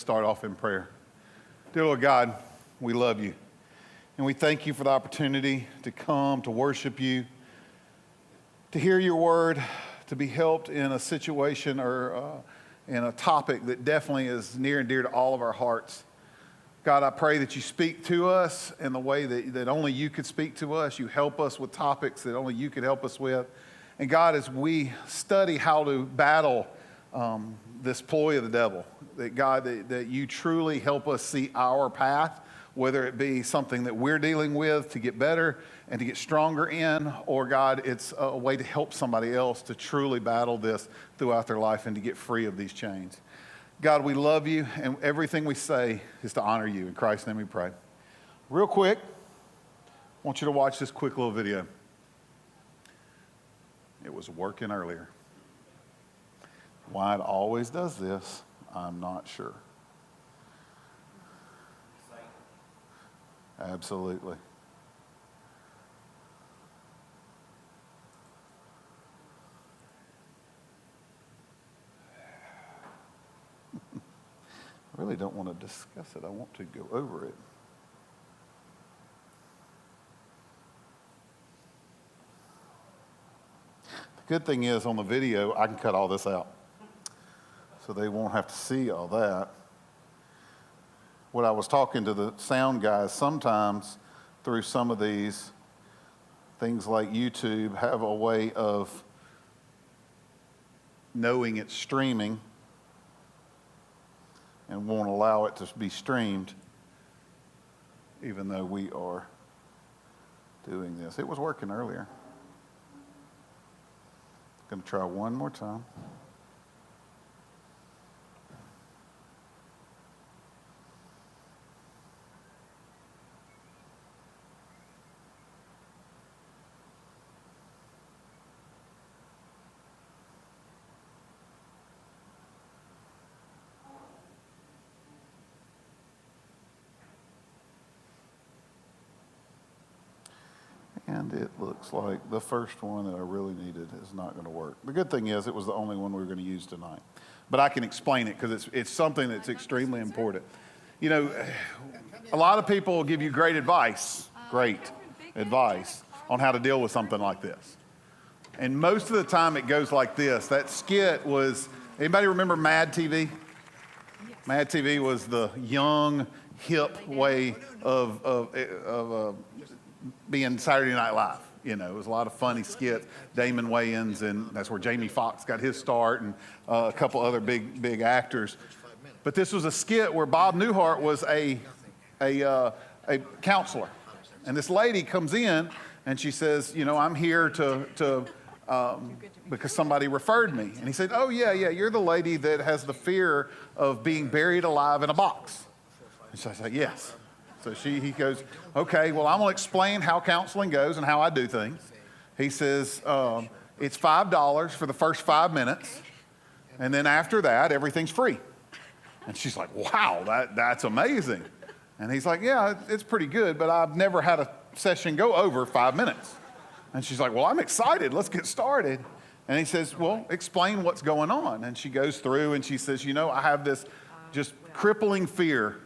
start off in prayer. Dear Lord God, we love you. And we thank you for the opportunity to come, to worship you, to hear your word, to be helped in a situation or in a topic that definitely is near and dear to all of our hearts. God, I pray that you speak to us in the way that only you could speak to us. You help us with topics that only you could help us with. And God, as we study how to battle this ploy of the devil, that God, that you truly help us see our path, whether it be something that we're dealing with to get better and to get stronger in, or God, it's a way to help somebody else to truly battle this throughout their life and to get free of these chains. God, we love you, and everything we say is to honor you. In Christ's name we pray. Real quick, I want you to watch this quick little video. It was working earlier. Why it always does this, I'm not sure. Absolutely. I really don't want to discuss it. I want to go over it. The good thing is on the video, I can cut all this out. So they won't have to see all that. What I was talking to the sound guys, sometimes through some of these things like YouTube have a way of knowing it's streaming and won't allow it to be streamed, even though we are doing this. It was working earlier. Going to try one more time. And it looks like the first one that I really needed is not going to work. The good thing is it was the only one we were going to use tonight. But I can explain it because it's something that's extremely important. You know, a lot of people will give you great advice on how to deal with something like this. And most of the time it goes like this. That skit was, anybody remember Mad TV? Mad TV was the young, hip way of being Saturday Night Live. You know, it was a lot of funny skits. Damon Wayans, and that's where Jamie Foxx got his start, and a couple other big actors. But this was a skit where Bob Newhart was a counselor, and this lady comes in and she says, you know, I'm here to because somebody referred me, and he said, oh yeah, you're the lady that has the fear of being buried alive in a box. And so I said, yes. So he goes, okay, well, I'm going to explain how counseling goes and how I do things. He says, it's $5 for the first 5 minutes, and then after that, everything's free. And she's like, wow, that's amazing. And he's like, yeah, it's pretty good, but I've never had a session go over 5 minutes. And she's like, well, I'm excited. Let's get started. And he says, well, explain what's going on. And she goes through and she says, you know, I have this just crippling fear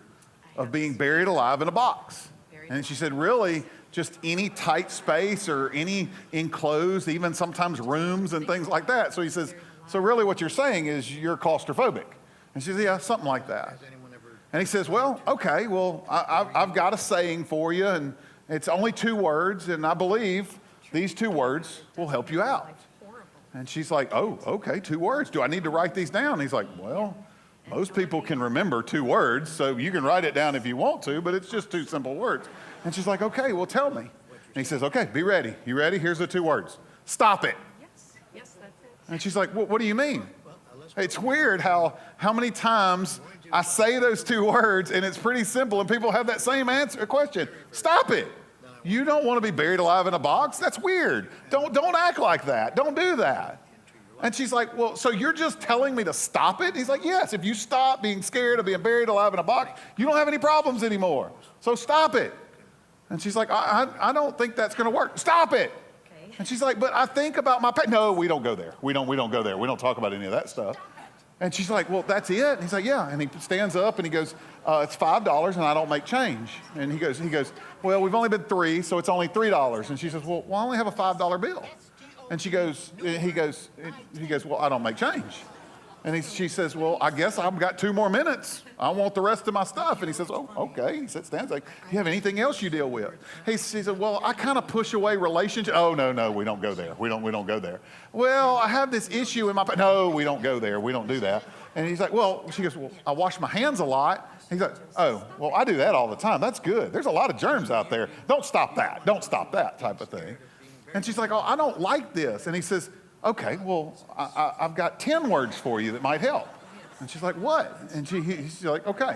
of being buried alive in a box. And she said, really, just any tight space or any enclosed, even sometimes rooms and things like that. So he says, so really what you're saying is you're claustrophobic. And she says, yeah, something like that. And he says, well, okay, well, I've got a saying for you, and it's only 2 words, and I believe these 2 words will help you out. And she's like, oh, okay, 2 words. Do I need to write these down? And he's like, well, most people can remember 2 words, so you can write it down if you want to, but it's just 2 simple words. And she's like, okay, well, tell me. And he says, okay, be ready. You ready? Here's the 2 words. Stop it. Yes, that's it. And she's like, what do you mean? It's weird how many times I say those 2 words, and it's pretty simple, and people have that same question. Stop it. You don't want to be buried alive in a box? That's weird. Don't act like that. Don't do that. And she's like, well, so you're just telling me to stop it? He's like, yes, if you stop being scared of being buried alive in a box, you don't have any problems anymore. So stop it. And she's like, I don't think that's going to work. Stop it. Okay. And she's like, but I think about my past. No, we don't go there. We don't go there. We don't talk about any of that stuff. And she's like, well, that's it? And he's like, yeah. And he stands up and he goes, it's $5 and I don't make change. And he goes, well, we've only been 3, so it's only $3. And she says, well, I only have a $5 bill. And he goes, well, I don't make change. And she says, well, I guess I've got 2 more minutes. I want the rest of my stuff. And he says, oh, okay. He stands like, you have anything else you deal with? She said, well, I kind of push away relationships. Oh, no, we don't go there. We don't go there. Well, I have this issue in my, no, we don't go there. We don't do that. And he's like, well, she goes, well, I wash my hands a lot. He's like, oh, well, I do that all the time. That's good. There's a lot of germs out there. Don't stop that. Don't stop that type of thing. And she's like, oh, I don't like this. And he says, okay, well, I've got 10 words for you that might help. And she's like, what? And he's like, okay,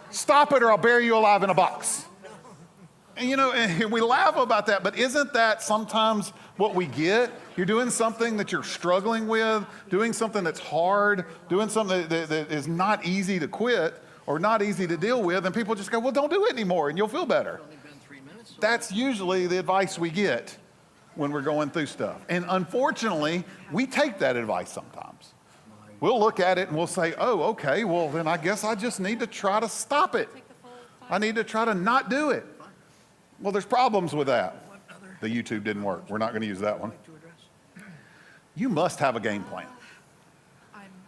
stop it or I'll bury you alive in a box. And and we laugh about that, but isn't that sometimes what we get? You're doing something that you're struggling with, doing something that's hard, doing something that is not easy to quit or not easy to deal with, and people just go, well, don't do it anymore and you'll feel better. That's usually the advice we get when we're going through stuff. And unfortunately, we take that advice sometimes. We'll look at it and we'll say, oh, okay, well, then I guess I just need to try to stop it. I need to try to not do it. Well, there's problems with that. The YouTube didn't work. We're not going to use that one. You must have a game plan.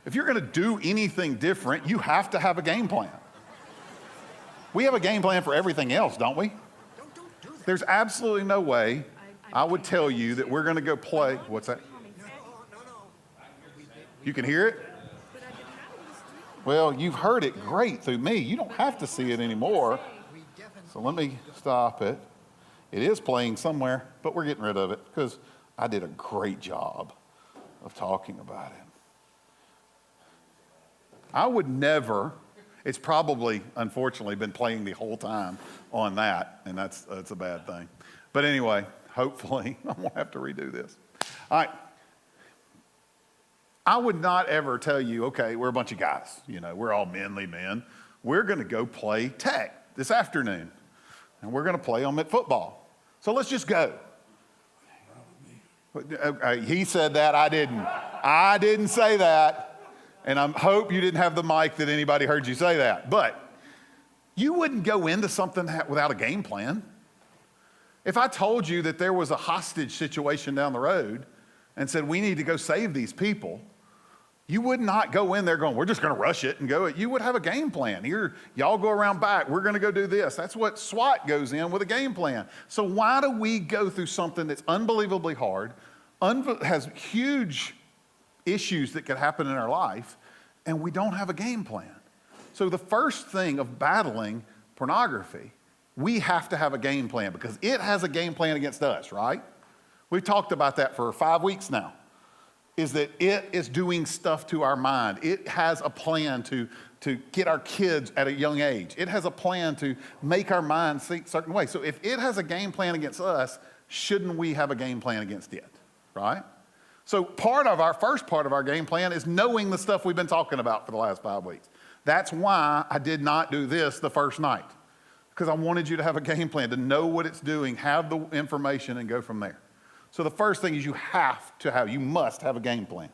If you're going to do anything different, you have to have a game plan. We have a game plan for everything else, don't we? There's absolutely no way I would tell you that we're going to go play. What's that? You can hear it? Well, you've heard it great through me. You don't have to see it anymore. So let me stop it. It is playing somewhere, but we're getting rid of it because I did a great job of talking about it. I would never, it's probably, unfortunately, been playing the whole time on that, and that's a bad thing. But anyway, hopefully, I won't have to redo this. All right. I would not ever tell you, okay, we're a bunch of guys. We're all manly men. We're going to go play tech this afternoon, and we're going to play them at football. So let's just go. He said that. I didn't. I didn't say that, and I hope you didn't have the mic that anybody heard you say that. But you wouldn't go into something without a game plan. If I told you that there was a hostage situation down the road and said, we need to go save these people, you would not go in there going, we're just going to rush it and go. You would have a game plan. Here, y'all go around back. We're going to go do this. That's what SWAT goes in with a game plan. So why do we go through something that's unbelievably hard, has huge issues that could happen in our life, and we don't have a game plan? So the first thing of battling pornography, we have to have a game plan because it has a game plan against us, right? We've talked about that for 5 weeks now, is that it is doing stuff to our mind. It has a plan to get our kids at a young age. It has a plan to make our minds think a certain way. So if it has a game plan against us, shouldn't we have a game plan against it, right? So first part of our game plan is knowing the stuff we've been talking about for the last 5 weeks. That's why I did not do this the first night, because I wanted you to have a game plan, to know what it's doing, have the information, and go from there. So the first thing is you must have a game plan.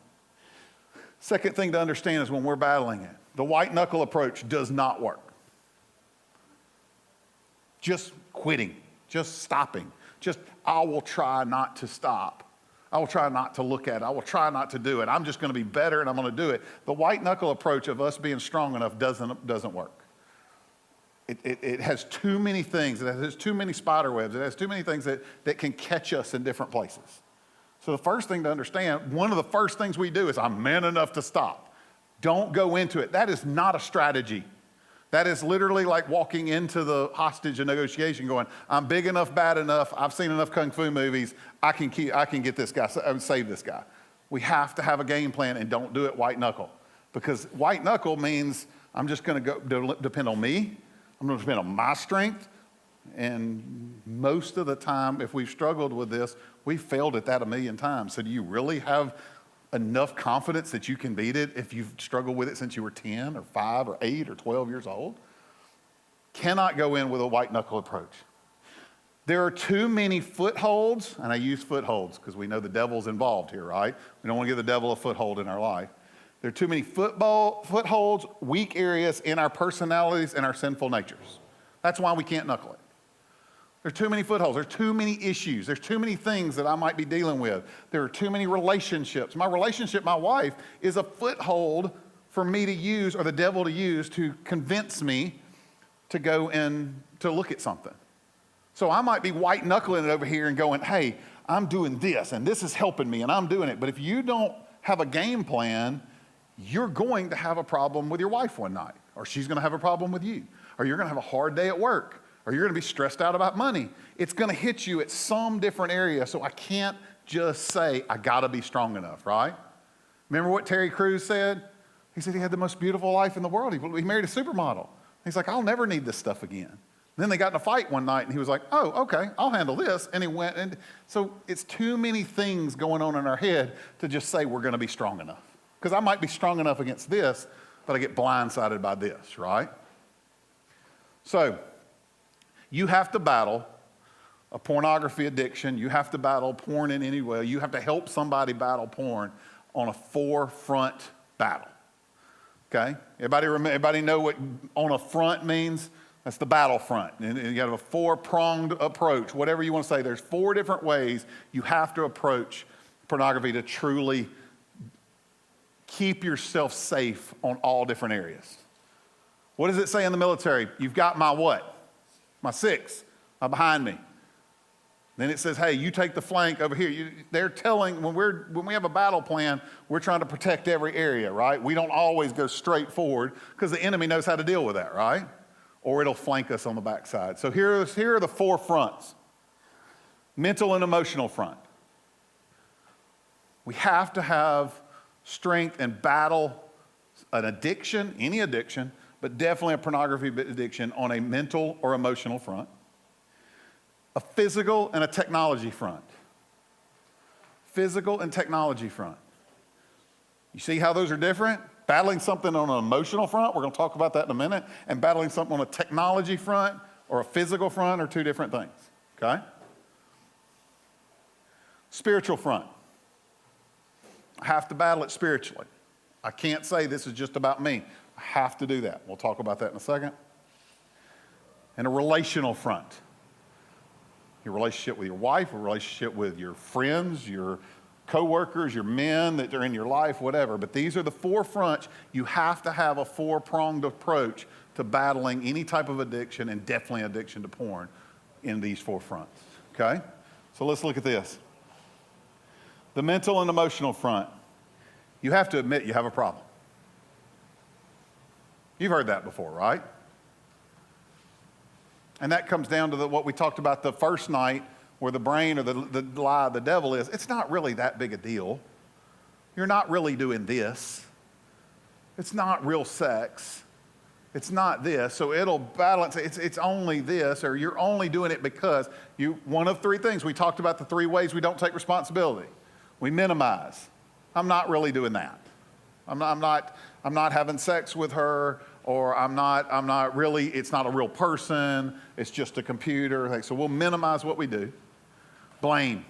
Second thing to understand is when we're battling it, the white knuckle approach does not work. Just quitting, just stopping, I will try not to stop. I will try not to look at it. I will try not to do it. I'm just going to be better and I'm going to do it. The white knuckle approach of us being strong enough doesn't work. It has too many things. It has too many spider webs. It has too many things that can catch us in different places. So the first thing to understand, one of the first things we do is I'm man enough to stop. Don't go into it. That is not a strategy. That is literally like walking into the hostage negotiation going, I'm big enough, bad enough, I've seen enough kung fu movies, I can get this guy, save this guy. We have to have a game plan and don't do it white knuckle. Because white knuckle means I'm just going to go depend on me. I'm going to depend on my strength. And most of the time, if we've struggled with this, we've failed at that 1,000,000 times. So do you really have enough confidence that you can beat it if you've struggled with it since you were 10 or 5 or 8 or 12 years old? Cannot go in with a white knuckle approach. There are too many footholds, and I use footholds because we know the devil's involved here, right? We don't want to give the devil a foothold in our life. There are too many footholds, weak areas in our personalities and our sinful natures. That's why we can't knuckle it. There's too many footholds. There's too many issues. There's too many things that I might be dealing with. There are too many relationships. My relationship, my wife, is a foothold for me to use, or the devil to use, to convince me to go and to look at something. So I might be white knuckling it over here and going, hey, I'm doing this, and this is helping me, and I'm doing it. But if you don't have a game plan, you're going to have a problem with your wife one night, or she's going to have a problem with you, or you're going to have a hard day at work, or you're going to be stressed out about money. It's going to hit you at some different area. So I can't just say, I got to be strong enough, right? Remember what Terry Crews said? He said he had the most beautiful life in the world. He married a supermodel. He's like, I'll never need this stuff again. Then they got in a fight one night, and he was like, oh, okay, I'll handle this. And he went. And so it's too many things going on in our head to just say we're going to be strong enough. Because I might be strong enough against this, but I get blindsided by this, right? So you have to battle a pornography addiction. You have to battle porn in any way. You have to help somebody battle porn on a forefront battle. Okay? Everybody know what on a front means? That's the battlefront. And you have a four-pronged approach, whatever you want to say. There's 4 different ways you have to approach pornography to truly keep yourself safe on all different areas. What does it say in the military? You've got my what? My 6, behind me. Then it says, hey, you take the flank over here. They're telling, when we have a battle plan, we're trying to protect every area, right? We don't always go straight forward because the enemy knows how to deal with that, right? Or it'll flank us on the backside. So here are the 4 fronts. Mental and emotional front. We have to have strength and battle an addiction, any addiction, but definitely a pornography addiction on a mental or emotional front. A physical and a technology front. Physical and technology front. You see how those are different? Battling something on an emotional front, we're going to talk about that in a minute, and battling something on a technology front or a physical front are 2 different things, okay? Spiritual front. I have to battle it spiritually. I can't say this is just about me. I have to do that. We'll talk about that in a second. And a relational front. Your relationship with your wife, a relationship with your friends, your coworkers, your men that are in your life, whatever. But these are the 4 fronts. You have to have a 4-pronged approach to battling any type of addiction, and definitely addiction to porn in these 4 fronts, okay? So let's look at this. The mental and emotional front. You have to admit you have a problem. You've heard that before, right? And that comes down to what we talked about the first night, where the brain or the lie of the devil is, it's not really that big a deal. You're not really doing this. It's not real sex. It's not this. So it'll balance, it's only this, or you're only doing it because one of 3 things. We talked about the 3 ways we don't take responsibility. We minimize. I'm not really doing that. I'm not having sex with her, or I'm not really, it's not a real person, it's just a computer. So we'll minimize what we do. Blame.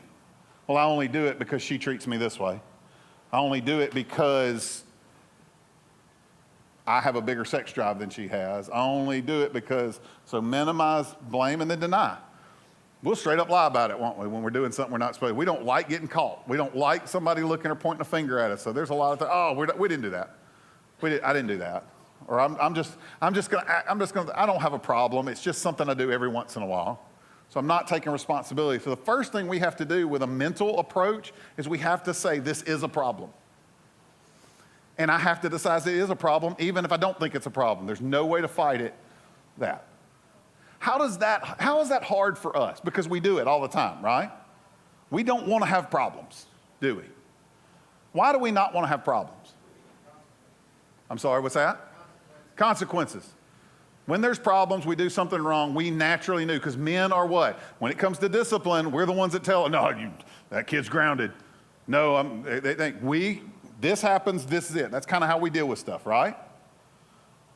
Well, I only do it because she treats me this way. I only do it because I have a bigger sex drive than she has. I only do it because, so minimize, blame, and then deny. We'll straight up lie about it, won't we, when we're doing something we're not supposed to. We don't like getting caught. We don't like somebody looking or pointing a finger at us. So there's a lot of things, we didn't do that. I didn't do that. Or I'm just gonna, I don't have a problem. It's just something I do every once in a while. So I'm not taking responsibility. So the first thing we have to do with a mental approach is we have to say, this is a problem. And I have to decide it is a problem, even if I don't think it's a problem. There's no way to fight it, that. How is that hard for us? Because we do it all the time, right? We don't want to have problems, do we? Why do we not want to have problems? I'm sorry, what's that? Consequences. When there's problems, we do something wrong, we naturally knew, because men are what? When it comes to discipline, we're the ones that tell, that kid's grounded. No, they think this happens, this is it. That's kind of how we deal with stuff, right?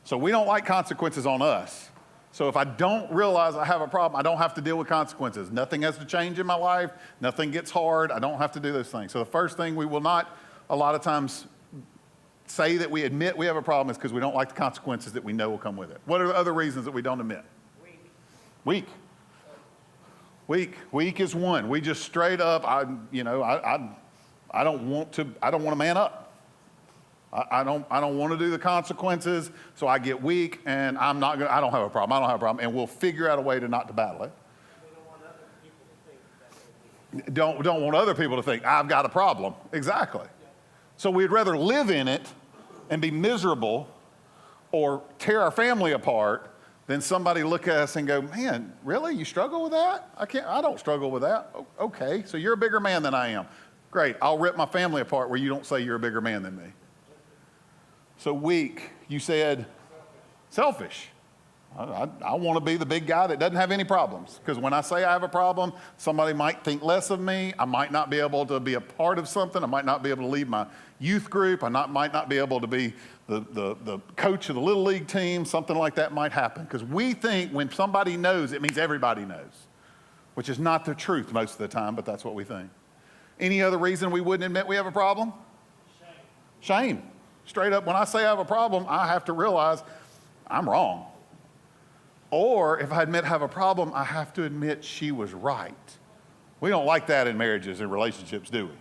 So we don't like consequences on us. So if I don't realize I have a problem, I don't have to deal with consequences. Nothing has to change in my life. Nothing gets hard. I don't have to do those things. So the first thing we will not, a lot of times, say that we admit we have a problem is because we don't like the consequences that we know will come with it. What are the other reasons that we don't admit? Weak. Weak is one. We just straight up, I don't want to man up. I don't want to do the consequences, so I get weak, and I don't have a problem, and we'll figure out a way not to battle it. Don't want other people to think I've got a problem. Exactly. So we'd rather live in it and be miserable or tear our family apart than somebody look at us and go, man, really? You struggle with that? I don't struggle with that. Okay, so you're a bigger man than I am. Great, I'll rip my family apart where you don't say you're a bigger man than me. So weak, you said selfish. I want to be the big guy that doesn't have any problems. Because when I say I have a problem, somebody might think less of me. I might not be able to be a part of something. I might not be able to lead my youth group. I might not be able to be the coach of the Little League team. Something like that might happen. Because we think when somebody knows, it means everybody knows. Which is not the truth most of the time, but that's what we think. Any other reason we wouldn't admit we have a problem? Shame. Straight up, when I say I have a problem, I have to realize I'm wrong. Or if I admit I have a problem, I have to admit she was right. We don't like that in marriages and relationships, do we?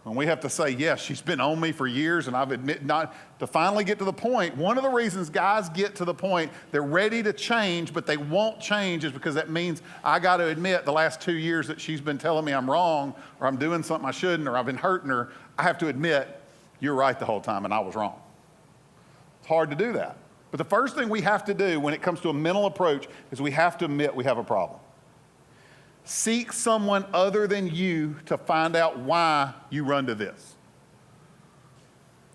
When we have to say, yes, she's been on me for years, and I've admitted not to finally get to the point. One of the reasons guys get to the point they're ready to change, but they won't change is because that means I got to admit the last 2 years that she's been telling me I'm wrong, or I'm doing something I shouldn't, or I've been hurting her. I have to admit you're right the whole time and I was wrong. It's hard to do that. But the first thing we have to do when it comes to a mental approach is we have to admit we have a problem. Seek someone other than you to find out why you run to this.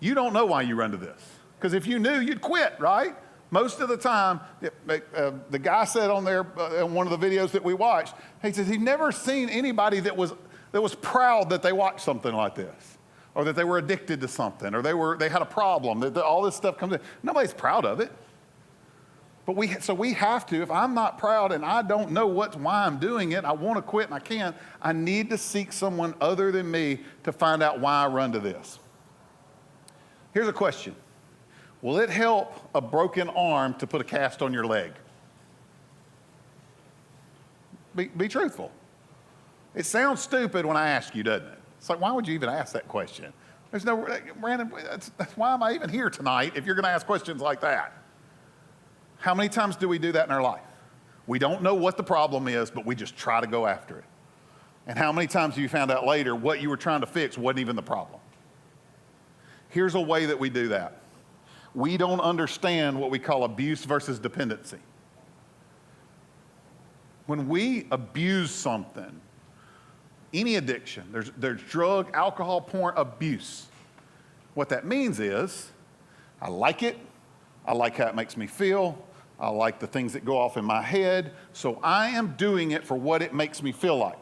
You don't know why you run to this. Because if you knew, you'd quit, right? Most of the time, the guy said on there in one of the videos that we watched, he says he'd never seen anybody that was proud that they watched something like this, or that they were addicted to something, or they had a problem, that all this stuff comes in. Nobody's proud of it. But we have to, if I'm not proud and I don't know why I'm doing it, I want to quit and I can't, I need to seek someone other than me to find out why I run to this. Here's a question. Will it help a broken arm to put a cast on your leg? Be truthful. It sounds stupid when I ask you, doesn't it? It's like, why would you even ask that question? Brandon, why am I even here tonight if you're going to ask questions like that? How many times do we do that in our life? We don't know what the problem is, but we just try to go after it. And how many times have you found out later what you were trying to fix wasn't even the problem? Here's a way that we do that. We don't understand what we call abuse versus dependency. When we abuse something, any addiction, there's drug, alcohol, porn, abuse. What that means is, I like it, I like how it makes me feel, I like the things that go off in my head, so I am doing it for what it makes me feel like.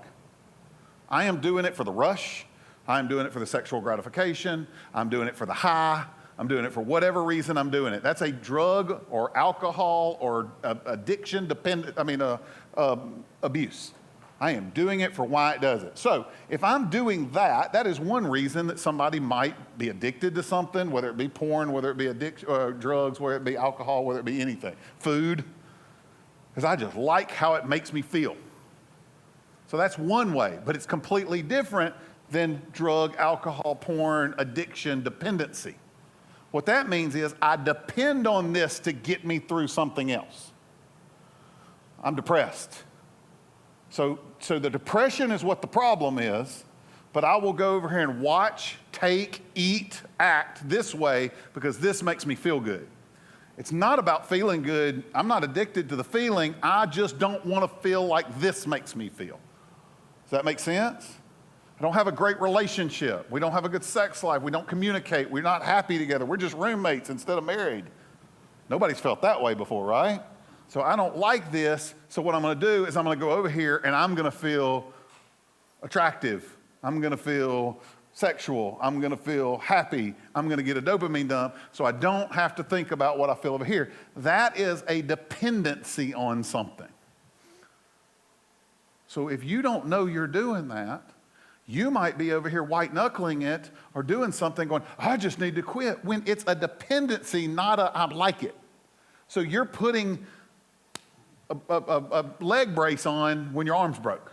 I am doing it for the rush, I'm doing it for the sexual gratification, I'm doing it for the high, I'm doing it for whatever reason I'm doing it. That's a drug or alcohol or addiction abuse. I am doing it for why it does it. So if I'm doing that, that is one reason that somebody might be addicted to something, whether it be porn, whether it be drugs, whether it be alcohol, whether it be anything, food, because I just like how it makes me feel. So that's one way, but it's completely different than drug, alcohol, porn, addiction, dependency. What that means is I depend on this to get me through something else. I'm depressed. So the depression is what the problem is, but I will go over here and watch, take, eat, act this way because this makes me feel good. It's not about feeling good. I'm not addicted to the feeling. I just don't want to feel like this makes me feel. Does that make sense? I don't have a great relationship. We don't have a good sex life. We don't communicate. We're not happy together. We're just roommates instead of married. Nobody's felt that way before, right? So I don't like this, so what I'm going to do is I'm going to go over here and I'm going to feel attractive. I'm going to feel sexual. I'm going to feel happy. I'm going to get a dopamine dump so I don't have to think about what I feel over here. That is a dependency on something. So if you don't know you're doing that, You might be over here white knuckling it or doing something going, I just need to quit, when it's a dependency, not a I like it. So you're putting a leg brace on when your arm's broke.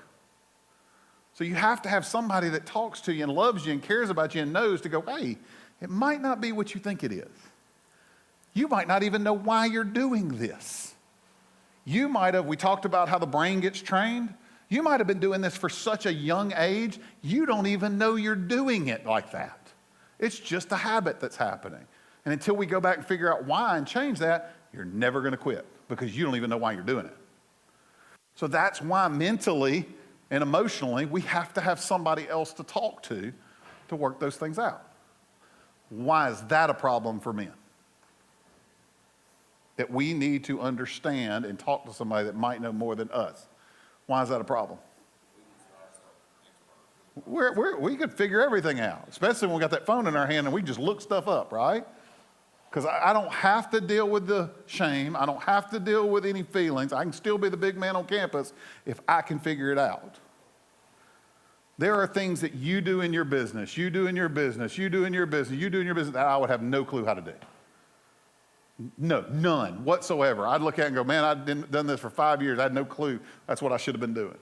So you have to have somebody that talks to you and loves you and cares about you and knows to go, hey, it might not be what you think it is. You might not even know why you're doing this. You might have, we talked about how the brain gets trained. You might have been doing this for such a young age, you don't even know you're doing it like that. It's just a habit that's happening. And until we go back and figure out why and change that, you're never going to quit because you don't even know why you're doing it. So that's why mentally and emotionally, we have to have somebody else to talk to work those things out. Why is that a problem for men? That we need to understand and talk to somebody that might know more than us. Why is that a problem? We could figure everything out, especially when we got that phone in our hand and we just look stuff up, right? Because I don't have to deal with the shame. I don't have to deal with any feelings. I can still be the big man on campus if I can figure it out. There are things that you do in your business, you do in your business, you do in your business, you do in your business that I would have no clue how to do. No, none whatsoever. I'd look at it and go, man, I've done this for 5 years. I had no clue that's what I should have been doing.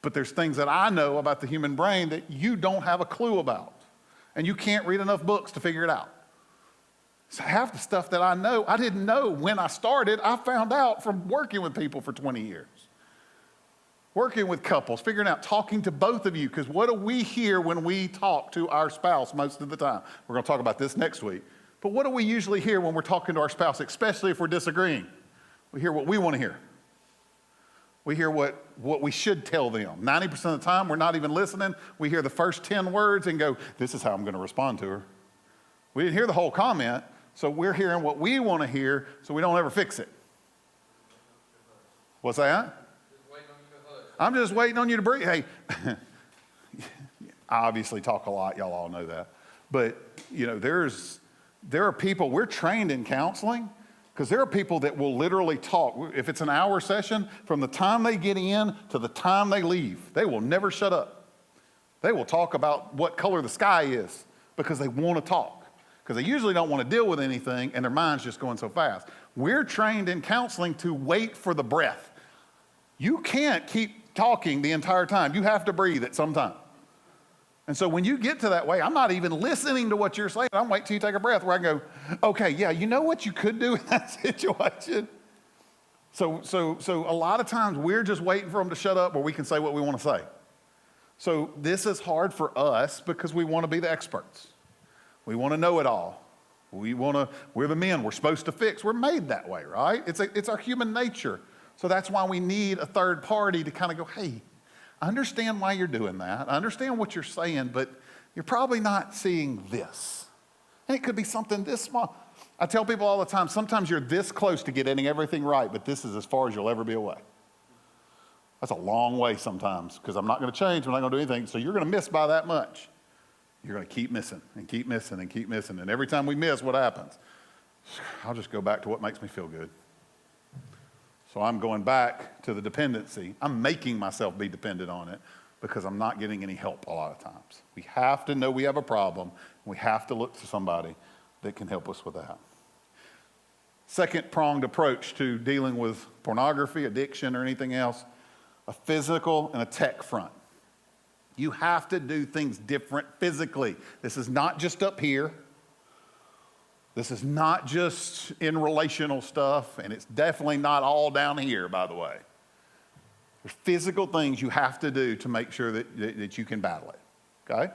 But there's things that I know about the human brain that you don't have a clue about. And you can't read enough books to figure it out. So half the stuff that I know, I didn't know when I started. I found out from working with people for 20 years. Working with couples, figuring out, talking to both of you. Because what do we hear when we talk to our spouse most of the time? We're going to talk about this next week. But what do we usually hear when we're talking to our spouse, especially if we're disagreeing? We hear what we want to hear. We hear what we should tell them. 90% of the time, we're not even listening. We hear the first 10 words and go, this is how I'm going to respond to her. We didn't hear the whole comment, so we're hearing what we want to hear so we don't ever fix it. What's that? I'm just waiting on you to breathe. Hey, I obviously talk a lot. Y'all all know that. But, you know, there are people, we're trained in counseling because there are people that will literally talk. If it's an hour session, from the time they get in to the time they leave, they will never shut up. They will talk about what color the sky is because they want to talk. Because they usually don't want to deal with anything and their mind's just going so fast. We're trained in counseling to wait for the breath. You can't keep talking the entire time. You have to breathe at some time. And so when you get to that way, I'm not even listening to what you're saying. I'm waiting till you take a breath where I go, okay, yeah, you know what you could do in that situation? So a lot of times we're just waiting for them to shut up where we can say what we want to say. So this is hard for us because we want to be the experts. We want to know it all. We're the men. We're supposed to fix. We're made that way, right? It's our human nature. So that's why we need a third party to kind of go, hey, I understand why you're doing that. I understand what you're saying, but you're probably not seeing this. And it could be something this small. I tell people all the time, sometimes you're this close to getting everything right, but this is as far as you'll ever be away. That's a long way sometimes because I'm not going to change. I'm not going to do anything. So you're going to miss by that much. You're going to keep missing and keep missing and keep missing. And every time we miss, what happens? I'll just go back to what makes me feel good. So I'm going back to the dependency. I'm making myself be dependent on it because I'm not getting any help a lot of times. We have to know we have a problem. We have to look to somebody that can help us with that. Second pronged approach to dealing with pornography, addiction, or anything else, a physical and a tech front. You have to do things different physically. This is not just up here. This is not just in relational stuff, and it's definitely not all down here, by the way. There's physical things you have to do to make sure that you can battle it, okay?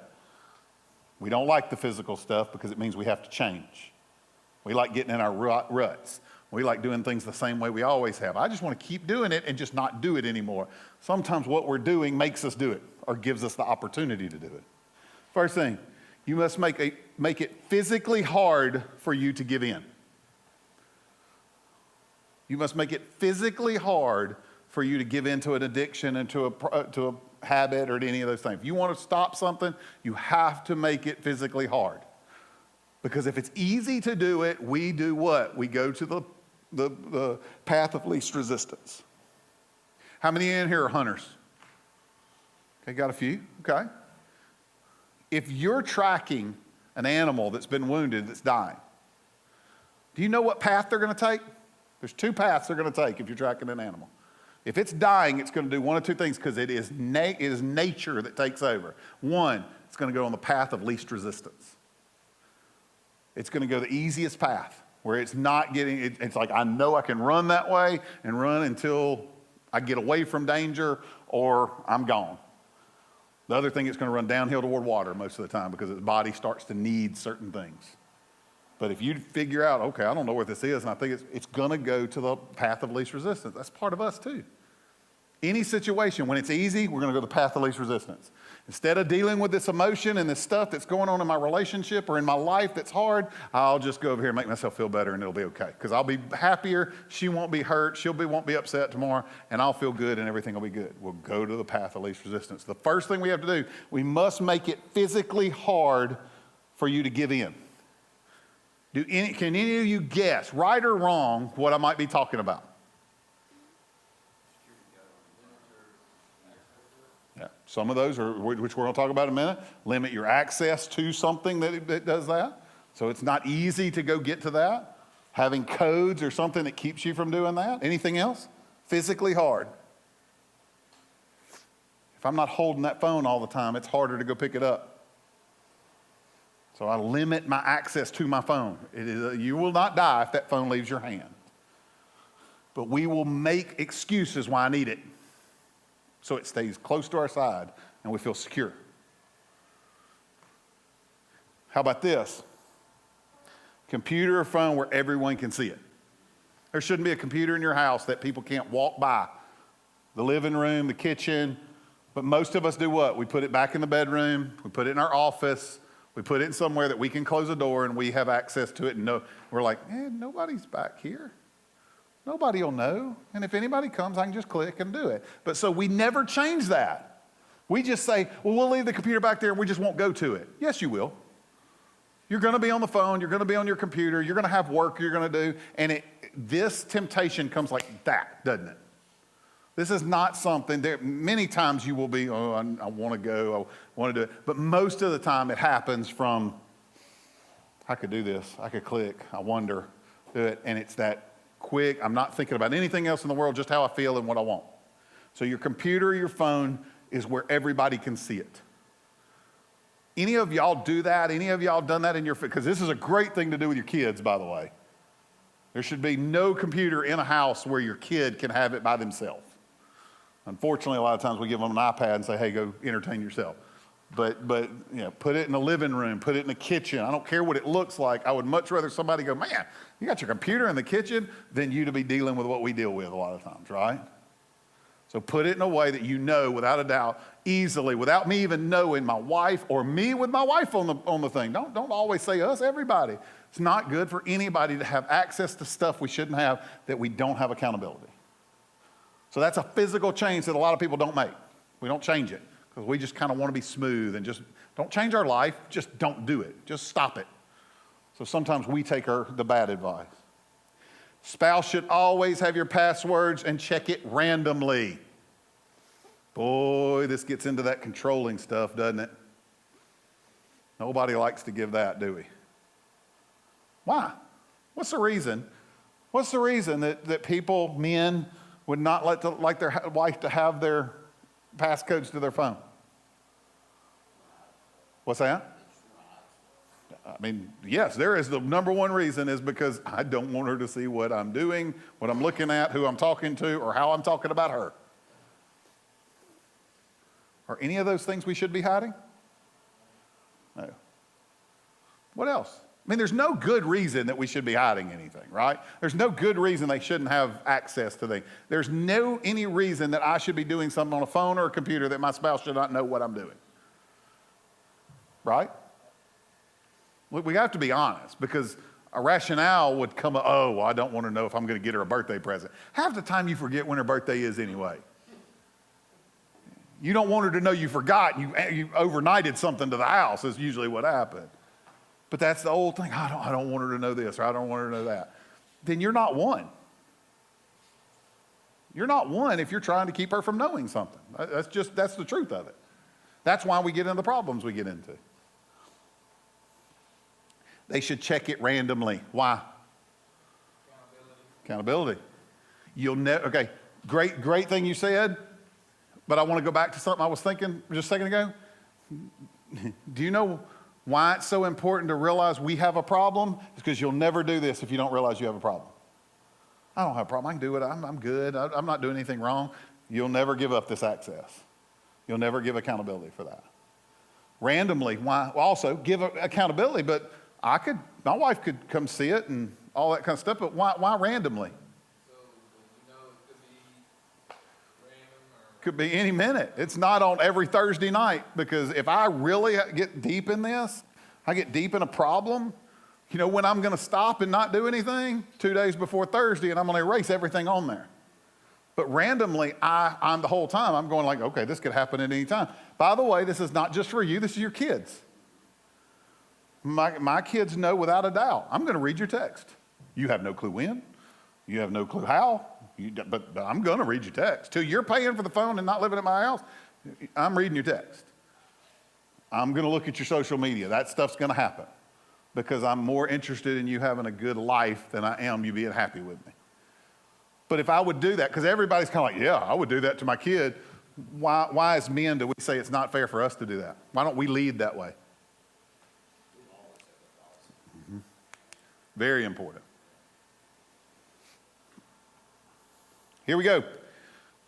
We don't like the physical stuff because it means we have to change. We like getting in our ruts. We like doing things the same way we always have. I just want to keep doing it and just not do it anymore. Sometimes what we're doing makes us do it or gives us the opportunity to do it. First thing, you must make it physically hard for you to give in. You must make it physically hard for you to give in to an addiction and to a habit or to any of those things. If you want to stop something, you have to make it physically hard. Because if it's easy to do it, we do what? We go to the path of least resistance. How many in here are hunters? Okay, got a few. Okay. If you're tracking an animal that's been wounded, that's dying, do you know what path they're going to take? There's two paths they're going to take if you're tracking an animal. If it's dying, it's going to do one of two things because it is nature that takes over. One, it's going to go on the path of least resistance. It's going to go the easiest path where it's not getting, it's like I know I can run that way and run until I get away from danger or I'm gone. The other thing, it's going to run downhill toward water most of the time because its body starts to need certain things. But if you figure out, okay, I don't know what this is, and I think it's going to go to the path of least resistance. That's part of us too. Any situation, when it's easy, we're going to go the path of least resistance. Instead of dealing with this emotion and this stuff that's going on in my relationship or in my life that's hard, I'll just go over here and make myself feel better and it'll be okay. Because I'll be happier, she won't be hurt, won't be upset tomorrow, and I'll feel good and everything will be good. We'll go to the path of least resistance. The first thing we have to do, we must make it physically hard for you to give in. Can any of you guess, right or wrong, what I might be talking about? Yeah, some of those are, which we're going to talk about in a minute. Limit your access to something that does that. So it's not easy to go get to that. Having codes or something that keeps you from doing that. Anything else? Physically hard. If I'm not holding that phone all the time, it's harder to go pick it up. So I limit my access to my phone. You will not die if that phone leaves your hand. But we will make excuses why I need it. So it stays close to our side and we feel secure. How about this? Computer or phone where everyone can see it. There shouldn't be a computer in your house that people can't walk by. The living room, the kitchen. But most of us do what? We put it back in the bedroom. We put it in our office. We put it in somewhere that we can close the door and we have access to it. And we're like, nobody's back here. Nobody will know. And if anybody comes, I can just click and do it. But so we never change that. We just say, well, we'll leave the computer back there and we just won't go to it. Yes, you will. You're going to be on the phone. You're going to be on your computer. You're going to have work you're going to do. And this temptation comes like that, doesn't it? This is not something, many times you will be, I want to go, I want to do it. But most of the time it happens from, I could do this, I could click, I wonder, do it. And it's that quick, I'm not thinking about anything else in the world, just how I feel and what I want. So your computer or your phone is where everybody can see it. Any of y'all do that? Any of y'all done that in your, because this is a great thing to do with your kids, by the way. There should be no computer in a house where your kid can have it by themselves. Unfortunately, a lot of times we give them an iPad and say, hey, go entertain yourself. But put it in the living room, put it in the kitchen. I don't care what it looks like. I would much rather somebody go, man, you got your computer in the kitchen than you to be dealing with what we deal with a lot of times, right? So put it in a way that you know, without a doubt, easily, without me even knowing, my wife or me with my wife on the thing. Don't always say us, everybody. It's not good for anybody to have access to stuff we shouldn't have that we don't have accountability. So that's a physical change that a lot of people don't make. We don't change it because we just kind of want to be smooth and just don't change our life. Just don't do it. Just stop it. So sometimes we take the bad advice. Spouse should always have your passwords and check it randomly. Boy, this gets into that controlling stuff, doesn't it? Nobody likes to give that, do we? Why? What's the reason? What's the reason that people, men, would not like their wife to have their passcodes to their phone? What's that? I mean, yes, there is the number one reason is because I don't want her to see what I'm doing, what I'm looking at, who I'm talking to, or how I'm talking about her. Are any of those things we should be hiding? No. What else? I mean, there's no good reason that we should be hiding anything, right? There's no good reason they shouldn't have access to things. There's any reason that I should be doing something on a phone or a computer that my spouse should not know what I'm doing. Right? We have to be honest because a rationale would come, well, I don't want to know if I'm going to get her a birthday present. Half the time you forget when her birthday is anyway. You don't want her to know you forgot. You overnighted something to the house is usually what happened. But that's the old thing. I don't want her to know this or I don't want her to know that. Then you're not one. You're not one if you're trying to keep her from knowing something. That's the truth of it. That's why we get into the problems we get into. They should check it randomly. Why? Accountability. You'll never, okay, great thing you said, but I want to go back to something I was thinking just a second ago. Do you know why it's so important to realize we have a problem? It's because you'll never do this if you don't realize you have a problem. I don't have a problem. I can do it. I'm good. I'm not doing anything wrong. You'll never give up this access. You'll never give accountability for that. Randomly, why? Also, give accountability, but my wife could come see it and all that kind of stuff, but why randomly? So, it could be random or... Could be any minute. It's not on every Thursday night, because if I really get deep in this, I get deep in a problem, you know when I'm going to stop and not do anything? 2 days before Thursday, and I'm going to erase everything on there. But randomly, I'm the whole time, I'm going like, okay, this could happen at any time. By the way, this is not just for you, this is your kids. My kids know without a doubt, I'm going to read your text. You have no clue when, you have no clue how, but I'm going to read your text. Till you're paying for the phone and not living at my house, I'm reading your text. I'm going to look at your social media. That stuff's going to happen because I'm more interested in you having a good life than I am you being happy with me. But if I would do that, because everybody's kind of like, yeah, I would do that to my kid. Why as men do we say it's not fair for us to do that? Why don't we lead that way? Mm-hmm. Very important. Here we go.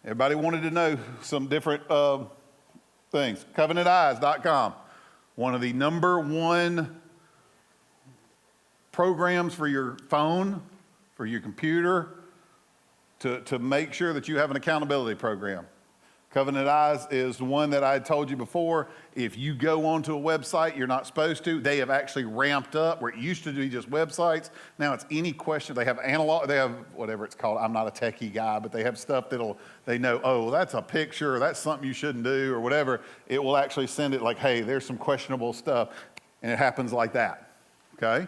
Everybody wanted to know some different things. CovenantEyes.com, one of the #1 programs for your phone, for your computer, to make sure that you have an accountability program. Covenant Eyes is one that I had told you before. If you go onto a website you're not supposed to, they have actually ramped up where it used to be just websites. Now it's any question. They have analog, they have whatever it's called. I'm not a techie guy, but they have stuff they know, oh, that's a picture, or that's something you shouldn't do, or whatever. It will actually send it like, hey, there's some questionable stuff, and it happens like that, okay?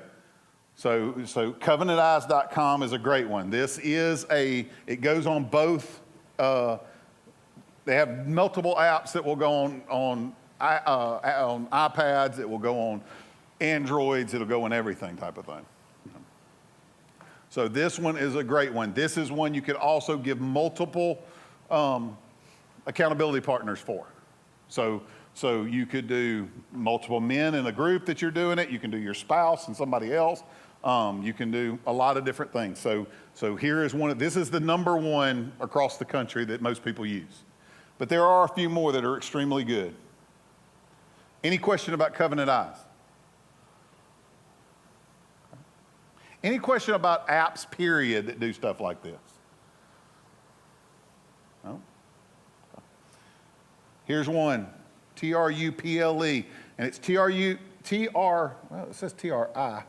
So CovenantEyes.com is a great one. This is it goes on both, they have multiple apps that will go on iPads, it will go on Androids, it'll go on everything type of thing. So this one is a great one. This is one you could also give multiple accountability partners for. So you could do multiple men in a group that you're doing it. You can do your spouse and somebody else. You can do a lot of different things. So here is this is the #1 across the country that most people use. But there are a few more that are extremely good. Any question about Covenant Eyes? Any question about apps, period, that do stuff like this? No? Here's one, TRUPLE, and it's well, it says TRI.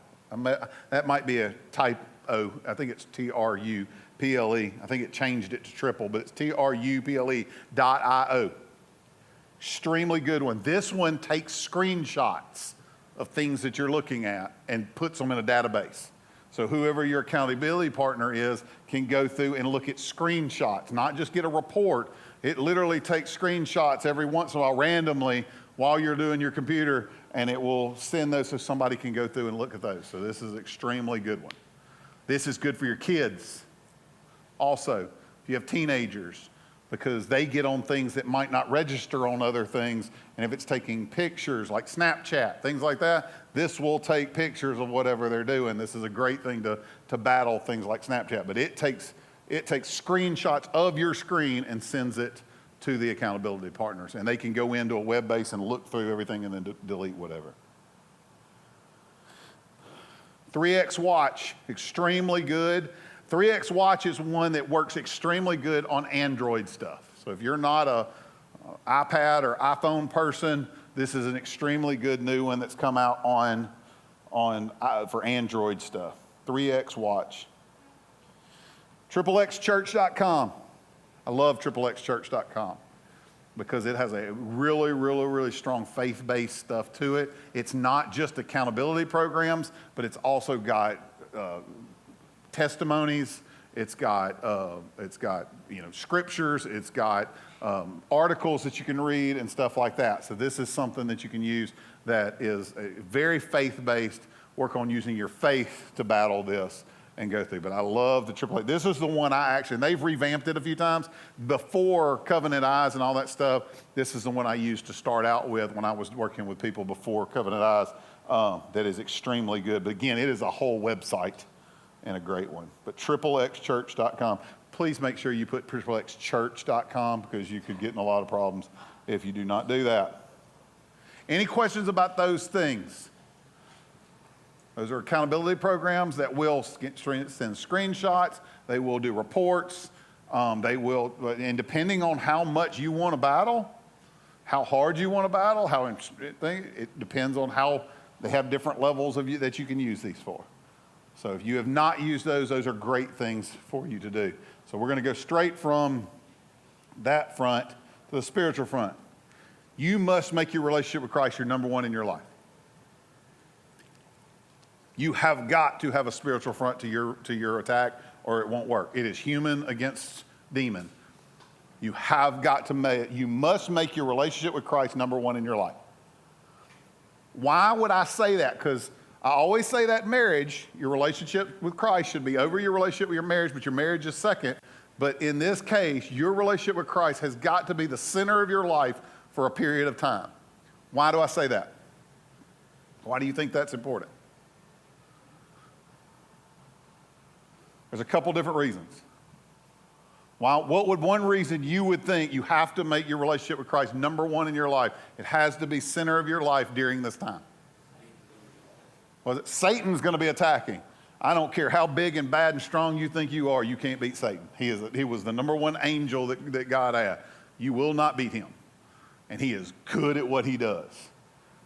That might be a typo. I think it's TRUPLE. I think it changed it to triple, but it's TRUPLE.io. Extremely good one. This one takes screenshots of things that you're looking at and puts them in a database. So whoever your accountability partner is can go through and look at screenshots, not just get a report. It literally takes screenshots every once in a while randomly while you're doing your computer, and it will send those so somebody can go through and look at those. So this is an extremely good one. This is good for your kids. Also, if you have teenagers, because they get on things that might not register on other things, and if it's taking pictures like Snapchat, things like that, this will take pictures of whatever they're doing. This is a great thing to battle things like Snapchat, but it takes screenshots of your screen and sends it to the accountability partners, and they can go into a web base and look through everything and then delete whatever. 3X Watch, extremely good. 3X Watch is one that works extremely good on Android stuff. So if you're not a iPad or iPhone person, this is an extremely good new one that's come out for Android stuff. 3X Watch. XXXchurch.com. I love XXXchurch.com because it has a really, really, really strong faith-based stuff to it. It's not just accountability programs, but it's also got testimonies. It's got scriptures. It's got articles that you can read and stuff like that. So this is something that you can use that is very faith-based. Work on using your faith to battle this and go through. But I love the AAA. This is the one and they've revamped it a few times. Before Covenant Eyes and all that stuff, this is the one I used to start out with when I was working with people before Covenant Eyes. That is extremely good. But again, it is a whole website and a great one. But XXXchurch.com. Please make sure you put XXXchurch.com because you could get in a lot of problems if you do not do that. Any questions about those things? Those are accountability programs that will send screenshots. They will do reports. They will, and depending on how much you want to battle, how hard you want to battle, it depends on how they have different levels of you that you can use these for. So if you have not used those are great things for you to do. So we're going to go straight from that front to the spiritual front. You must make your relationship with Christ your number one in your life. You have got to have a spiritual front to your attack or it won't work. It is human against demon. You must make your relationship with Christ number one in your life. Why would I say that? Because I always say that marriage, your relationship with Christ should be over your relationship with your marriage, but your marriage is second. But in this case, your relationship with Christ has got to be the center of your life for a period of time. Why do I say that? Why do you think that's important? There's a couple different reasons. What would one reason you would think you have to make your relationship with Christ number one in your life? It has to be center of your life during this time. Satan's going to be attacking. I don't care how big and bad and strong you think you are, you can't beat Satan. He was the number one angel that God had. You will not beat him. And he is good at what he does.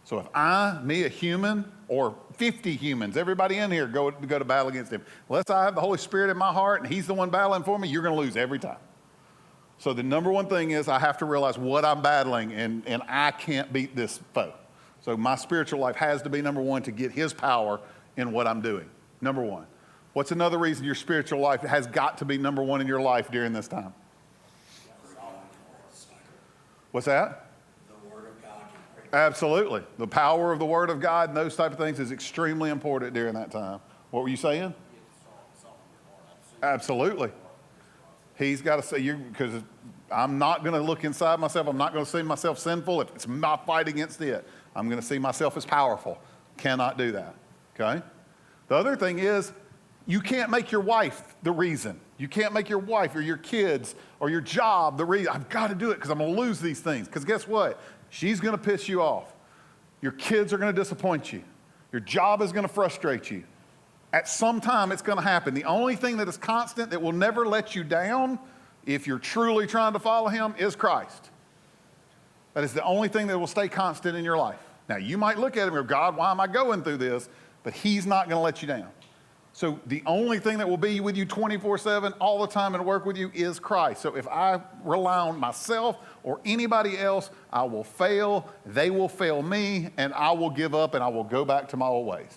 So if a human, or 50 humans, everybody in here go to battle against him, unless I have the Holy Spirit in my heart and he's the one battling for me, you're going to lose every time. So the number one thing is I have to realize what I'm battling and I can't beat this foe. So my spiritual life has to be number one to get his power in what I'm doing. Number one. What's another reason your spiritual life has got to be number one in your life during this time? What's that? The Word of God. Absolutely. The power of the Word of God and those type of things is extremely important during that time. What were you saying? Absolutely. He's got to say, because I'm not going to look inside myself. I'm not going to see myself sinful. If it's my fight against it, I'm going to see myself as powerful. Cannot do that. Okay? The other thing is, you can't make your wife the reason. You can't make your wife or your kids or your job the reason. I've got to do it because I'm going to lose these things. Because guess what? She's going to piss you off. Your kids are going to disappoint you. Your job is going to frustrate you. At some time, it's going to happen. The only thing that is constant that will never let you down if you're truly trying to follow him is Christ. That is the only thing that will stay constant in your life. Now, you might look at him and go, God, why am I going through this? But he's not going to let you down. So the only thing that will be with you 24/7 all the time and work with you is Christ. So if I rely on myself or anybody else, I will fail, they will fail me, and I will give up and I will go back to my old ways.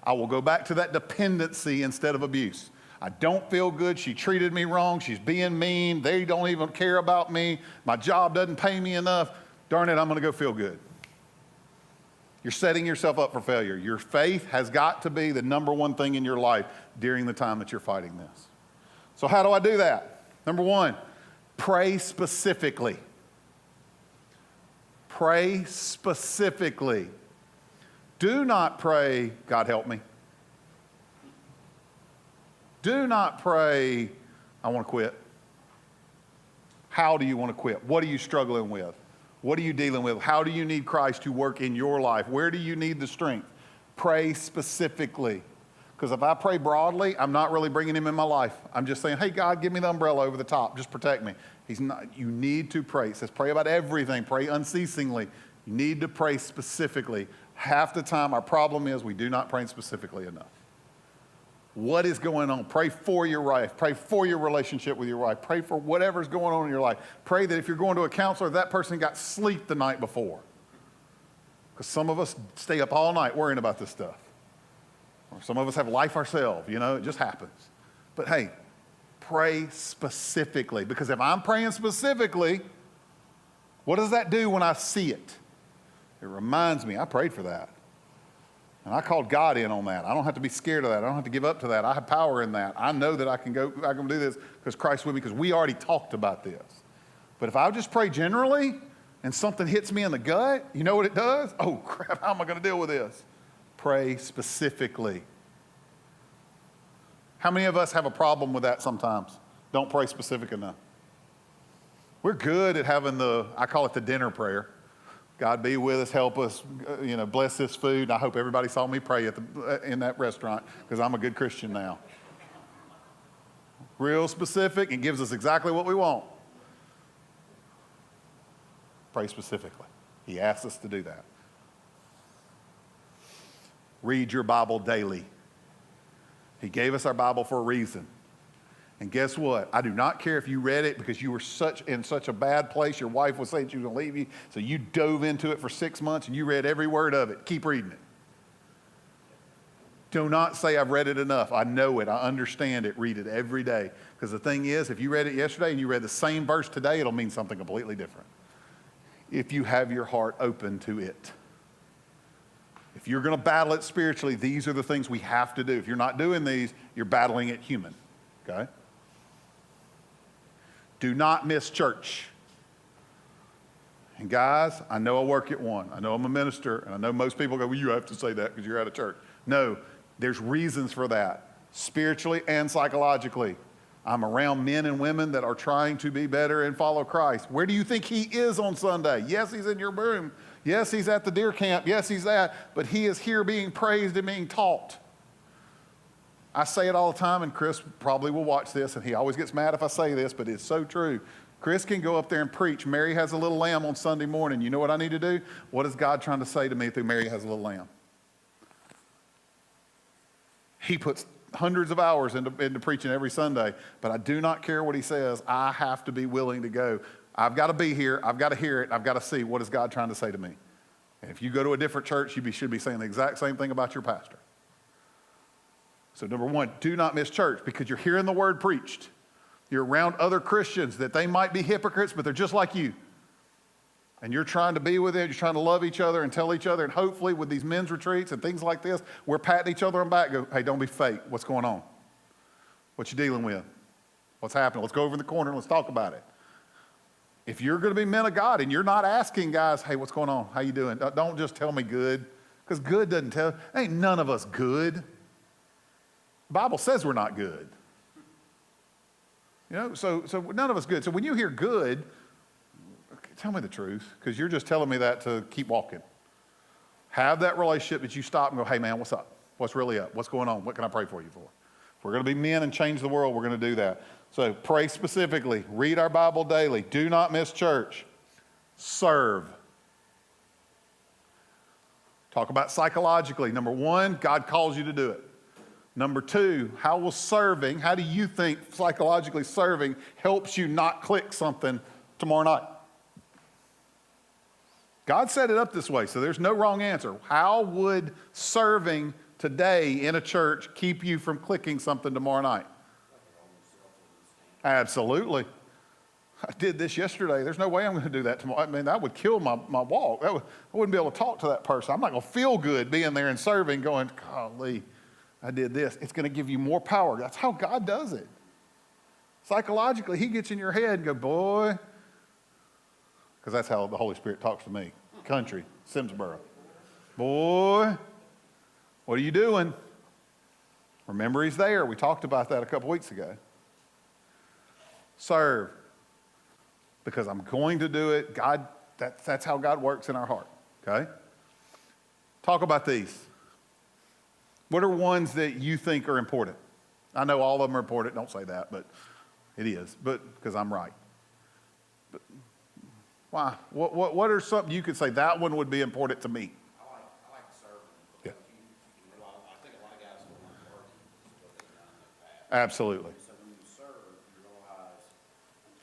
I will go back to that dependency instead of abuse. I don't feel good. She treated me wrong. She's being mean. They don't even care about me. My job doesn't pay me enough. Darn it, I'm going to go feel good. You're setting yourself up for failure. Your faith has got to be the number one thing in your life during the time that you're fighting this. So how do I do that? Number one, pray specifically. Pray specifically. Do not pray, God help me. Do not pray, I want to quit. How do you want to quit? What are you struggling with? What are you dealing with? How do you need Christ to work in your life? Where do you need the strength? Pray specifically. Because if I pray broadly, I'm not really bringing him in my life. I'm just saying, hey, God, give me the umbrella over the top. Just protect me. He's not. You need to pray. It says pray about everything. Pray unceasingly. You need to pray specifically. Half the time, our problem is we do not pray specifically enough. What is going on? Pray for your wife. Pray for your relationship with your wife. Pray for whatever's going on in your life. Pray that if you're going to a counselor, that person got sleep the night before. Because some of us stay up all night worrying about this stuff. Or some of us have life ourselves. You know, it just happens. But hey, pray specifically. Because if I'm praying specifically, what does that do when I see it? It reminds me, I prayed for that. And I called God in on that. I don't have to be scared of that. I don't have to give up to that. I have power in that. I know that I can do this because Christ's with me, because we already talked about this. But if I just pray generally and something hits me in the gut, you know what it does? Oh, crap, how am I going to deal with this? Pray specifically. How many of us have a problem with that sometimes? Don't pray specific enough. We're good at having I call it the dinner prayer. God be with us, help us, bless this food. And I hope everybody saw me pray in that restaurant, because I'm a good Christian now. Real specific and gives us exactly what we want. Pray specifically. He asks us to do that. Read your Bible daily. He gave us our Bible for a reason. And guess what? I do not care if you read it because you were in such a bad place. Your wife was saying she was going to leave you, so you dove into it for 6 months and you read every word of it. Keep reading it. Do not say, I've read it enough. I know it. I understand it. Read it every day. Because the thing is, if you read it yesterday and you read the same verse today, it'll mean something completely different. If you have your heart open to it. If you're going to battle it spiritually, these are the things we have to do. If you're not doing these, you're battling it human. Okay? Do not miss church. And guys, I know I work at one. I know I'm a minister, and I know most people go, well, you have to say that because you're at a church. No, there's reasons for that, spiritually and psychologically. I'm around men and women that are trying to be better and follow Christ. Where do you think he is on Sunday? Yes, he's in your room. Yes, he's at the deer camp. Yes, he's that. But he is here being praised and being taught. I say it all the time, and Chris probably will watch this, and he always gets mad if I say this, but it's so true. Chris can go up there and preach. Mary has a little lamb on Sunday morning. You know what I need to do? What is God trying to say to me through Mary has a little lamb? He puts hundreds of hours into preaching every Sunday, but I do not care what he says. I have to be willing to go. I've got to be here. I've got to hear it. I've got to see what is God trying to say to me. And if you go to a different church, you should be saying the exact same thing about your pastor. So number one, do not miss church, because you're hearing the word preached. You're around other Christians that they might be hypocrites, but they're just like you. And you're trying to be with them. You're trying to love each other and tell each other. And hopefully with these men's retreats and things like this, we're patting each other on the back. Go, hey, don't be fake. What's going on? What you dealing with? What's happening? Let's go over in the corner and let's talk about it. If you're going to be men of God and you're not asking guys, hey, what's going on? How you doing? Don't just tell me good, because good doesn't tell. Ain't none of us good. The Bible says we're not good. So none of us good. So when you hear good, tell me the truth, because you're just telling me that to keep walking. Have that relationship that you stop and go, hey man, what's up? What's really up? What's going on? What can I pray for you for? If we're going to be men and change the world, we're going to do that. So pray specifically. Read our Bible daily. Do not miss church. Serve. Talk about psychologically. Number one, God calls you to do it. Number two, how do you think psychologically serving helps you not click something tomorrow night? God set it up this way, so there's no wrong answer. How would serving today in a church keep you from clicking something tomorrow night? Absolutely. I did this yesterday. There's no way I'm going to do that tomorrow. I mean, that would kill my walk. I wouldn't be able to talk to that person. I'm not going to feel good being there and serving, going, golly, I did this. It's going to give you more power. That's how God does it. Psychologically, he gets in your head and go, boy, because that's how the Holy Spirit talks to me. Country, Simsboro. Boy, what are you doing? Remember, he's there. We talked about that a couple weeks ago. Serve. Because I'm going to do it. God, that's how God works in our heart. Okay? Talk about these. What are ones that you think are important? I know all of them are important. Don't say that, but it is. But because I'm right. But why? What are something you could say that one would be important to me? I like serving. Yeah. I think a lot of guys don't like working. Is what they've done in the past. Absolutely. So when you serve, you realize,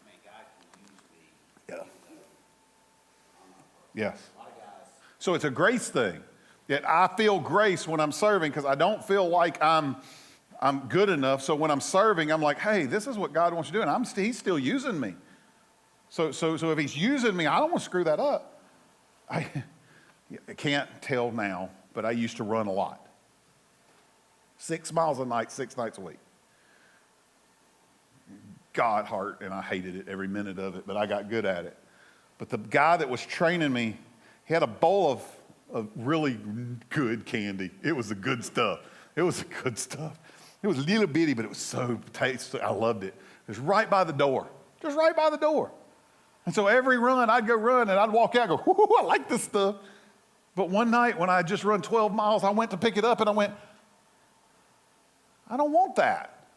man, God can use me. Yeah. Even though I'm not perfect. Yes. A lot of guys. So it's a grace thing. Yet I feel grace when I'm serving because I don't feel like I'm I'm good enough. So when I'm serving, I'm like, hey, this is what God wants you to do. And he's still using me. So if he's using me, I don't want to screw that up. I can't tell now, but I used to run a lot. 6 miles a night, 6 nights a week. God heart, and I hated it every minute of it, but I got good at it. But the guy that was training me, he had a bowl of really good candy. It was the good stuff. It was the good stuff. It was little bitty, but it was so tasty. I loved it. It was right by the door, just right by the door. And so every run, I'd go run, and I'd walk out and go, whoo, I like this stuff. But one night when I just run 12 miles, I went to pick it up, and I went, I don't want that.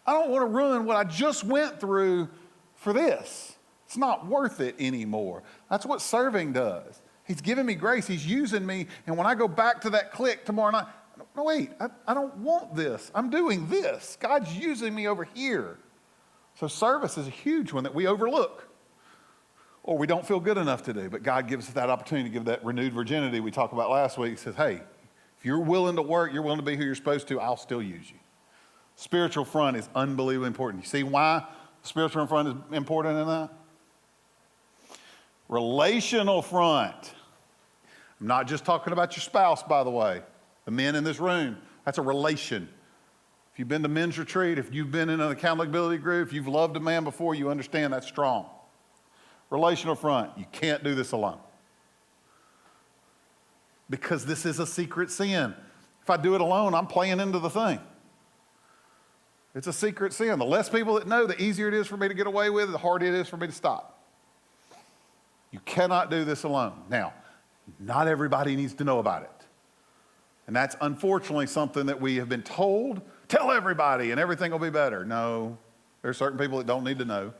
I don't want to ruin what I just went through for this. It's not worth it anymore. That's what serving does. He's giving me grace. He's using me. And when I go back to that clique tomorrow night, no, wait, I don't want this. I'm doing this. God's using me over here. So service is a huge one that we overlook or we don't feel good enough to do. But God gives us that opportunity to give that renewed virginity we talked about last week. He says, hey, if you're willing to work, you're willing to be who you're supposed to, I'll still use you. Spiritual front is unbelievably important. You see why the spiritual front is important in that? Relational front. I'm not just talking about your spouse, by the way. The men in this room, that's a relation. If you've been to men's retreat, if you've been in an accountability group, if you've loved a man before, you understand that's strong. Relational front, you can't do this alone. Because this is a secret sin. If I do it alone, I'm playing into the thing. It's a secret sin. The less people that know, the easier it is for me to get away with, the harder it is for me to stop. You cannot do this alone. Now, not everybody needs to know about it. And that's unfortunately something that we have been told, tell everybody and everything will be better. No, there are certain people that don't need to know.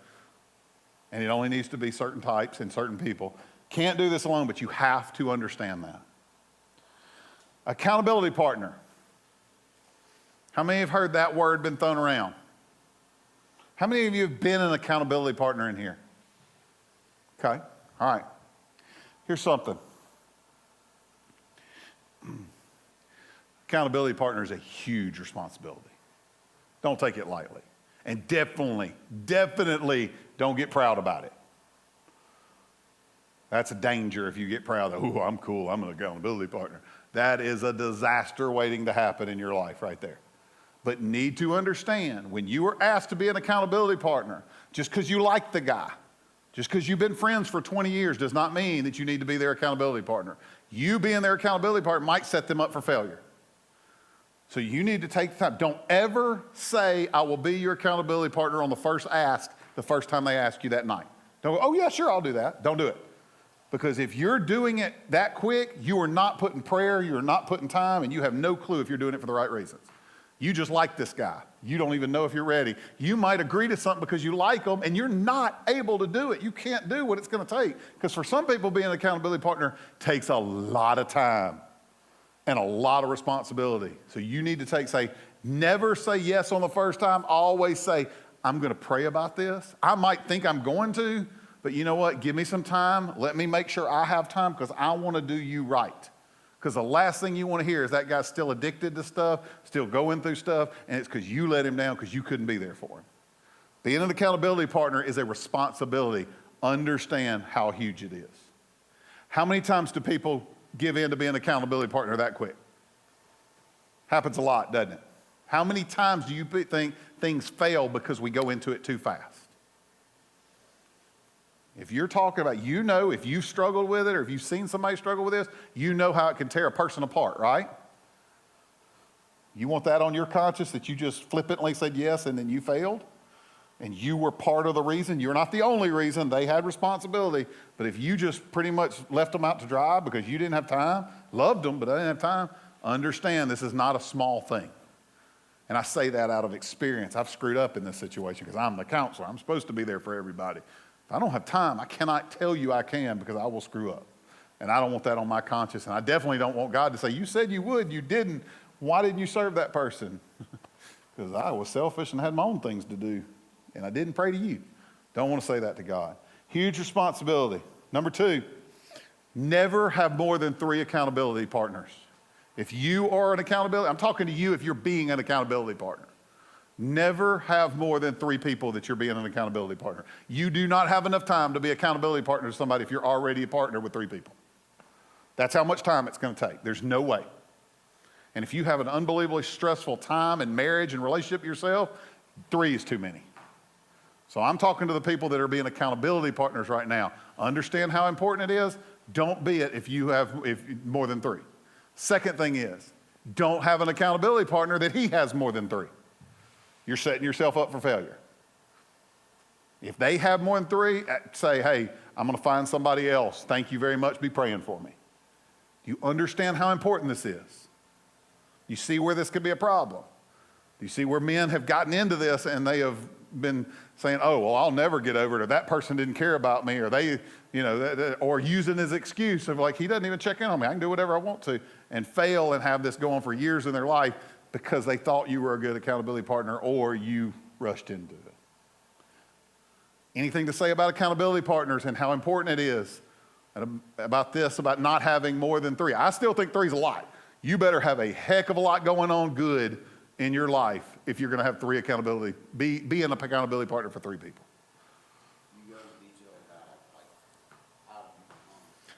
And it only needs to be certain types and certain people. Can't do this alone, but you have to understand that. Accountability partner. How many have heard that word been thrown around? How many of you have been an accountability partner in here? Okay, all right. Here's something. Accountability partner is a huge responsibility. Don't take it lightly. And definitely don't get proud about it. That's a danger if you get proud that, oh, I'm cool, I'm an accountability partner. That is a disaster waiting to happen in your life right there. But need to understand, when you are asked to be an accountability partner, just because you like the guy, just because you've been friends for 20 years does not mean that you need to be their accountability partner. You being their accountability partner might set them up for failure. So you need to take the time. Don't ever say, I will be your accountability partner on the first ask, the first time they ask you that night. Don't go, oh yeah, sure, I'll do that. Don't do it. Because if you're doing it that quick, you are not putting prayer, you are not putting time, and you have no clue if you're doing it for the right reasons. You just like this guy. You don't even know if you're ready. You might agree to something because you like them, and you're not able to do it. You can't do what it's going to take. Because for some people, being an accountability partner takes a lot of time and a lot of responsibility. So you need to never say yes on the first time. Always say, I'm going to pray about this. I might think I'm going to, but you know what? Give me some time. Let me make sure I have time because I want to do you right. Because the last thing you want to hear is that guy's still addicted to stuff, still going through stuff, and it's because you let him down because you couldn't be there for him. Being an accountability partner is a responsibility. Understand how huge it is. How many times do people give in to being an accountability partner that quick? Happens a lot, doesn't it? How many times do you think things fail because we go into it too fast? If you're talking about, if you've struggled with it or if you've seen somebody struggle with this, you know how it can tear a person apart, right? You want that on your conscience that you just flippantly said yes and then you failed? And you were part of the reason. You're not the only reason. They had responsibility. But if you just pretty much left them out to dry because you didn't have time, loved them, but I didn't have time, understand this is not a small thing. And I say that out of experience. I've screwed up in this situation because I'm the counselor. I'm supposed to be there for everybody. If I don't have time, I cannot tell you I can because I will screw up. And I don't want that on my conscience. And I definitely don't want God to say, you said you would, you didn't. Why didn't you serve that person? Because I was selfish and had my own things to do. And I didn't pray to you. Don't want to say that to God. Huge responsibility. Number 2, never have more than 3 accountability partners. If you are an accountability, I'm talking to you if you're being an accountability partner. Never have more than 3 people that you're being an accountability partner. You do not have enough time to be accountability partner to somebody if you're already a partner with 3 people. That's how much time it's going to take. There's no way. And if you have an unbelievably stressful time in marriage and relationship yourself, 3 is too many. So I'm talking to the people that are being accountability partners right now. Understand how important it is. Don't be it if you have more than 3. Second thing is, don't have an accountability partner that he has more than 3. You're setting yourself up for failure. If they have more than 3, say, hey, I'm going to find somebody else. Thank you very much. Be praying for me. Do you understand how important this is? You see where this could be a problem. Do you see where men have gotten into this and they have been saying, oh, well, I'll never get over it, or that person didn't care about me, or they, or using his excuse of like, he doesn't even check in on me. I can do whatever I want to, and fail and have this go on for years in their life because they thought you were a good accountability partner or you rushed into it. Anything to say about accountability partners and how important it is, and about this, about not having more than 3? I still think 3 is a lot. You better have a heck of a lot going on good in your life if you're going to have 3 accountability, be an accountability partner for 3 people. You go into detail about like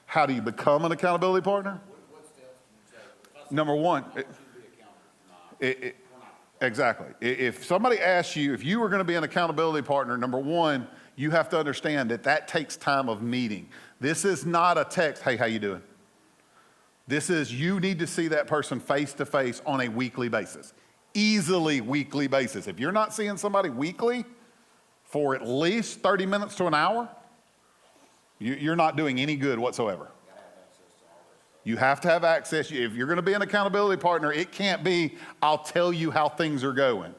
How do you become an accountability partner? what steps do you take? Number 1, I want you to be accountable for not. exactly. If somebody asks you, if you were going to be an accountability partner, number 1, you have to understand that takes time of meeting. This is not a text, hey, how you doing? This is, you need to see that person face to face on a weekly basis. Easily weekly basis. If you're not seeing somebody weekly for at least 30 minutes to an hour, you're not doing any good whatsoever. You have to have access. If you're going to be an accountability partner, it can't be, I'll tell you how things are going.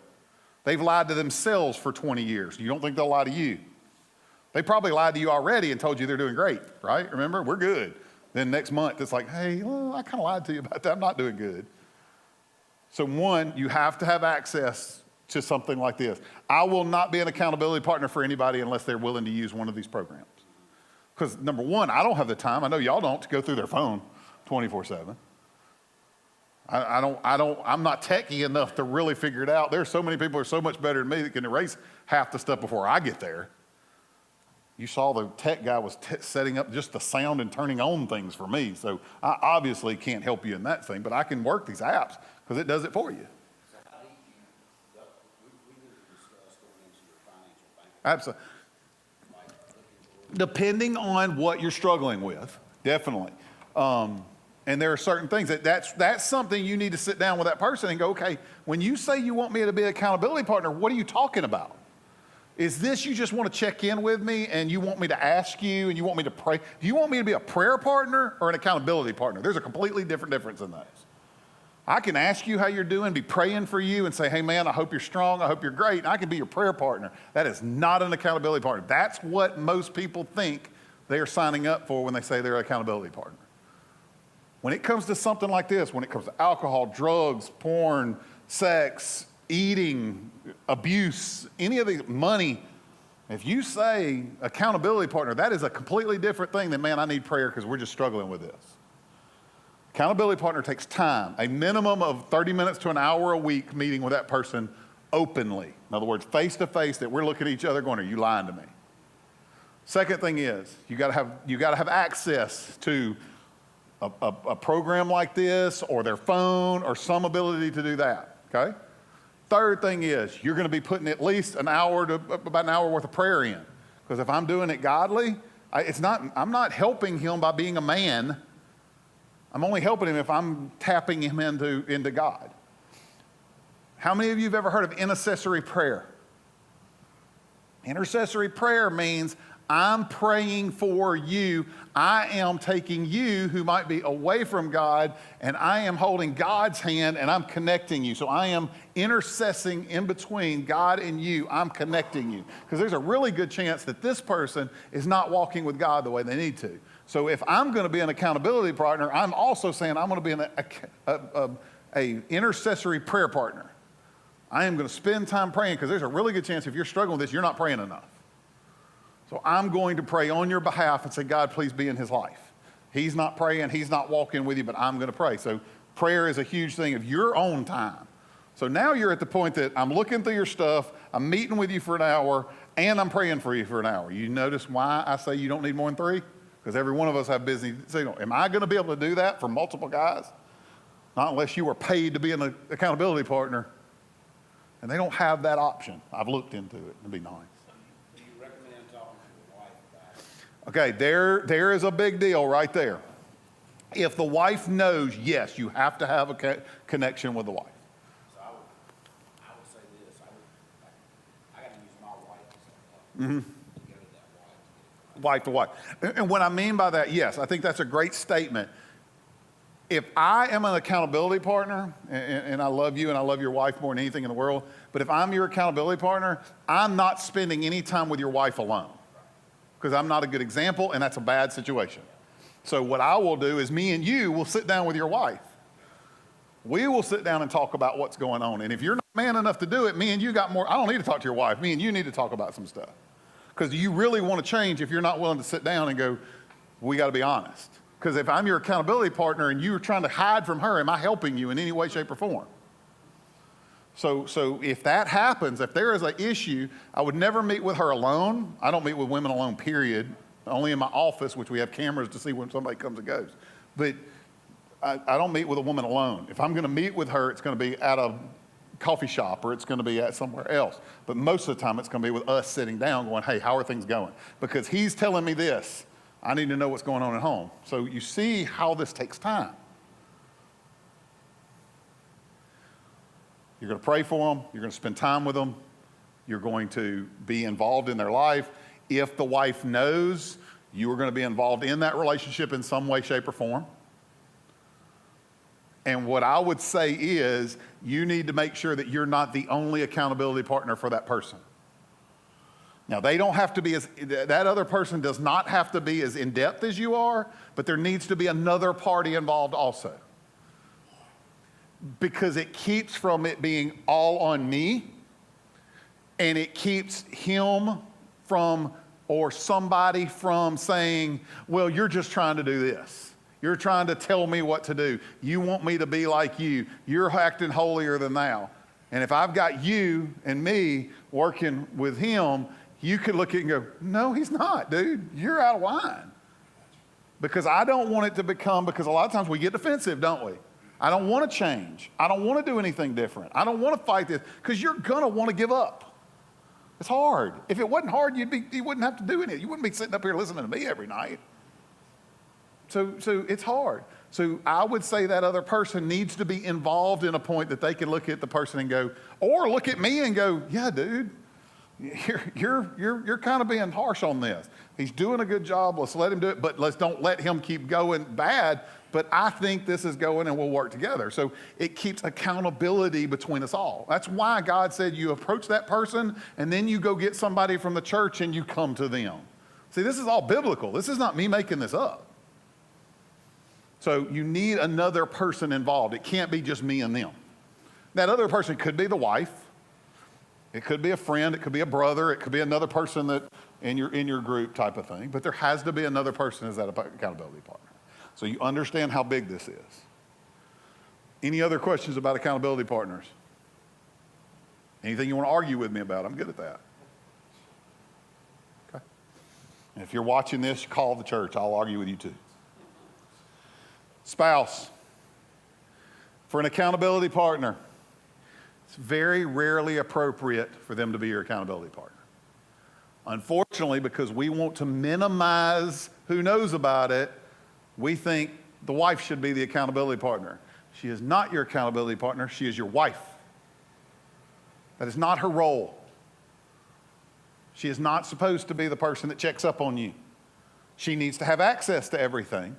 They've lied to themselves for 20 years. You don't think they'll lie to you? They probably lied to you already and told you they're doing great, right? Remember, we're good. Then next month, it's like, hey, well, I kind of lied to you about that. I'm not doing good. So 1, you have to have access to something like this. I will not be an accountability partner for anybody unless they're willing to use one of these programs. Because number 1, I don't have the time. I know y'all don't, to go through their phone 24/7. I'm not techie enough to really figure it out. There's so many people who are so much better than me that can erase half the stuff before I get there. You saw the tech guy was setting up just the sound and turning on things for me. So I obviously can't help you in that thing, but I can work these apps because it does it for you. So how do you, we need to discuss going into your financial bank. Absolutely. Like looking for Depending on what you're struggling with, definitely. And there are certain things that's something you need to sit down with that person and go, okay, when you say you want me to be an accountability partner, what are you talking about? Is this you just want to check in with me and you want me to ask you and you want me to pray? Do you want me to be a prayer partner or an accountability partner? There's a completely difference in those. I can ask you how you're doing, be praying for you and say, hey man, I hope you're strong, I hope you're great, and I can be your prayer partner. That is not an accountability partner. That's what most people think they are signing up for when they say they're an accountability partner. When it comes to something like this, when it comes to alcohol, drugs, porn, sex, eating, abuse, any of the money, if you say accountability partner, that is a completely different thing than, man, I need prayer because we're just struggling with this. Accountability partner takes time, a minimum of 30 minutes to an hour a week meeting with that person openly. In other words, face to face, that we're looking at each other going, are you lying to me? Second thing is, you gotta have access to a program like this or their phone or some ability to do that, okay? Third thing is, you're going to be putting at least about an hour worth of prayer in. Because if I'm doing it godly, I'm not helping him by being a man. I'm only helping him if I'm tapping him into God. How many of you have ever heard of intercessory prayer? Intercessory prayer means I'm praying for you. I am taking you who might be away from God, and I am holding God's hand and I'm connecting you. So I am intercessing in between God and you. I'm connecting you. Because there's a really good chance that this person is not walking with God the way they need to. So if I'm going to be an accountability partner, I'm also saying I'm going to be an intercessory prayer partner. I am going to spend time praying because there's a really good chance if you're struggling with this, you're not praying enough. So I'm going to pray on your behalf and say, God, please be in his life. He's not praying, he's not walking with you, but I'm going to pray. So Prayer is a huge thing of your own time. So now you're at the point that I'm looking through your stuff, I'm meeting with you for an hour, and I'm praying for you for an hour. You notice why I say you don't need more than 3? Because every one of us have busy signal. Am I going to be able to do that for multiple guys? Not unless you were paid to be an accountability partner. And they don't have that option. I've looked into it, to be nice. Do you recommend talking to the wife about it? Okay, there is a big deal right there. If the wife knows, yes, you have to have a connection with the wife. So I would say this, I got to use my wife as a to go to that wife to get it. Wife to wife. And what I mean by that, yes, I think that's a great statement. If I am an accountability partner, and I love you and I love your wife more than anything in the world, but if I'm your accountability partner, I'm not spending any time with your wife alone because I'm not a good example and that's a bad situation. So what I will do is me and you will sit down with your wife. We will sit down and talk about what's going on. And if you're not man enough to do it, me and you got more. I don't need to talk to your wife. Me and you need to talk about some stuff. Because you really want to change if you're not willing to sit down and go, we got to be honest. Because if I'm your accountability partner and you're trying to hide from her, am I helping you in any way, shape, or form? So if that happens, if there is an issue, I would never meet with her alone. I don't meet with women alone, period. Only in my office, which we have cameras to see when somebody comes and goes. But I don't meet with a woman alone. If I'm going to meet with her, it's going to be at a coffee shop or it's going to be at somewhere else. But most of the time, it's going to be with us sitting down going, hey, how are things going? Because he's telling me this. I need to know what's going on at home. So you see how this takes time. You're going to pray for them. You're going to spend time with them. You're going to be involved in their life. If the wife knows, you are going to be involved in that relationship in some way, shape, or form. And what I would say is you need to make sure that you're not the only accountability partner for that person. Now, they don't have to be that other person does not have to be as in-depth as you are, but there needs to be another party involved also. Because it keeps from it being all on me, and it keeps him from or somebody from saying, well, you're just trying to do this. You're trying to tell me what to do. You want me to be like you. You're acting holier than thou. And if I've got you and me working with him, you could look at it and go, no, he's not, dude. You're out of line. Because I don't want it to become, because a lot of times we get defensive, don't we? I don't want to change. I don't want to do anything different. I don't want to fight this because you're going to want to give up. It's hard. If it wasn't hard, you wouldn't have to do anything. You wouldn't be sitting up here listening to me every night. So it's hard. So I would say that other person needs to be involved in a point that they can look at the person and go, or look at me and go, yeah, dude, you're kind of being harsh on this. He's doing a good job. Let's let him do it, but let's don't let him keep going bad. But I think this is going and we'll work together. So it keeps accountability between us all. That's why God said you approach that person and then you go get somebody from the church and you come to them. See, this is all biblical. This is not me making this up. So you need another person involved. It can't be just me and them. That other person could be the wife. It could be a friend. It could be a brother. It could be another person that in your group type of thing. But there has to be another person as that accountability partner. So you understand how big this is. Any other questions about accountability partners? Anything you want to argue with me about? I'm good at that. Okay. And if you're watching this, call the church. I'll argue with you too. Spouse. For an accountability partner, it's very rarely appropriate for them to be your accountability partner. Unfortunately, because we want to minimize who knows about it, we think the wife should be the accountability partner. She is not your accountability partner. She is your wife. That is not her role. She is not supposed to be the person that checks up on you. She needs to have access to everything.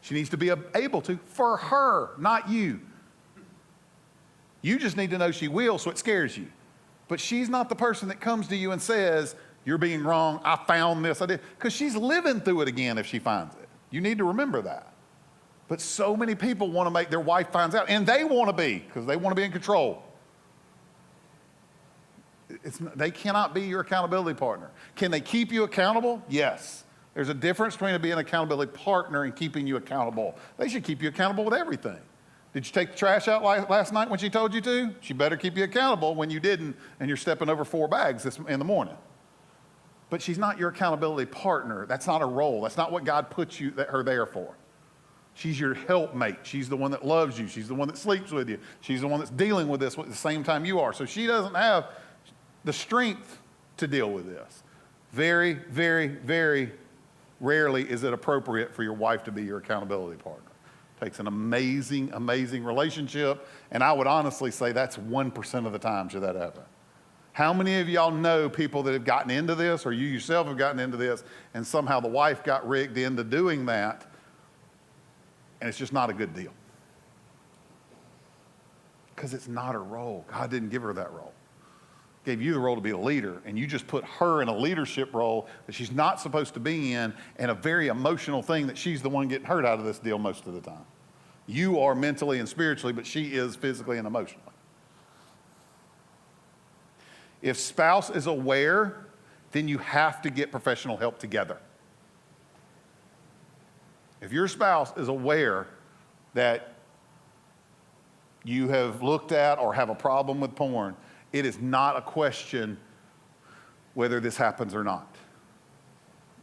She needs to be able to for her, not you. You just need to know she will, so it scares you. But she's not the person that comes to you and says, you're being wrong, I found this, I did. Because she's living through it again if she finds it. You need to remember that. But so many people want to make their wife finds out, and they want to be, because they want to be in control. They cannot be your accountability partner. Can they keep you accountable? Yes. There's a difference between being an accountability partner and keeping you accountable. They should keep you accountable with everything. Did you take the trash out last night when she told you to? She better keep you accountable when you didn't and you're stepping over 4 bags in the morning. But she's not your accountability partner. That's not a role. That's not what God put her there for. She's your helpmate. She's the one that loves you. She's the one that sleeps with you. She's the one that's dealing with this at the same time you are. So she doesn't have the strength to deal with this. Very, very, very rarely is it appropriate for your wife to be your accountability partner. It takes an amazing, amazing relationship, and I would honestly say that's 1% of the time should that happen. How many of y'all know people that have gotten into this, or you yourself have gotten into this, and somehow the wife got rigged into doing that, and it's just not a good deal? Because it's not her role. God didn't give her that role. Gave you the role to be a leader, and you just put her in a leadership role that she's not supposed to be in, and a very emotional thing that she's the one getting hurt out of this deal most of the time. You are mentally and spiritually, but she is physically and emotionally. If spouse is aware, then you have to get professional help together. If your spouse is aware that you have looked at or have a problem with porn, it is not a question whether this happens or not.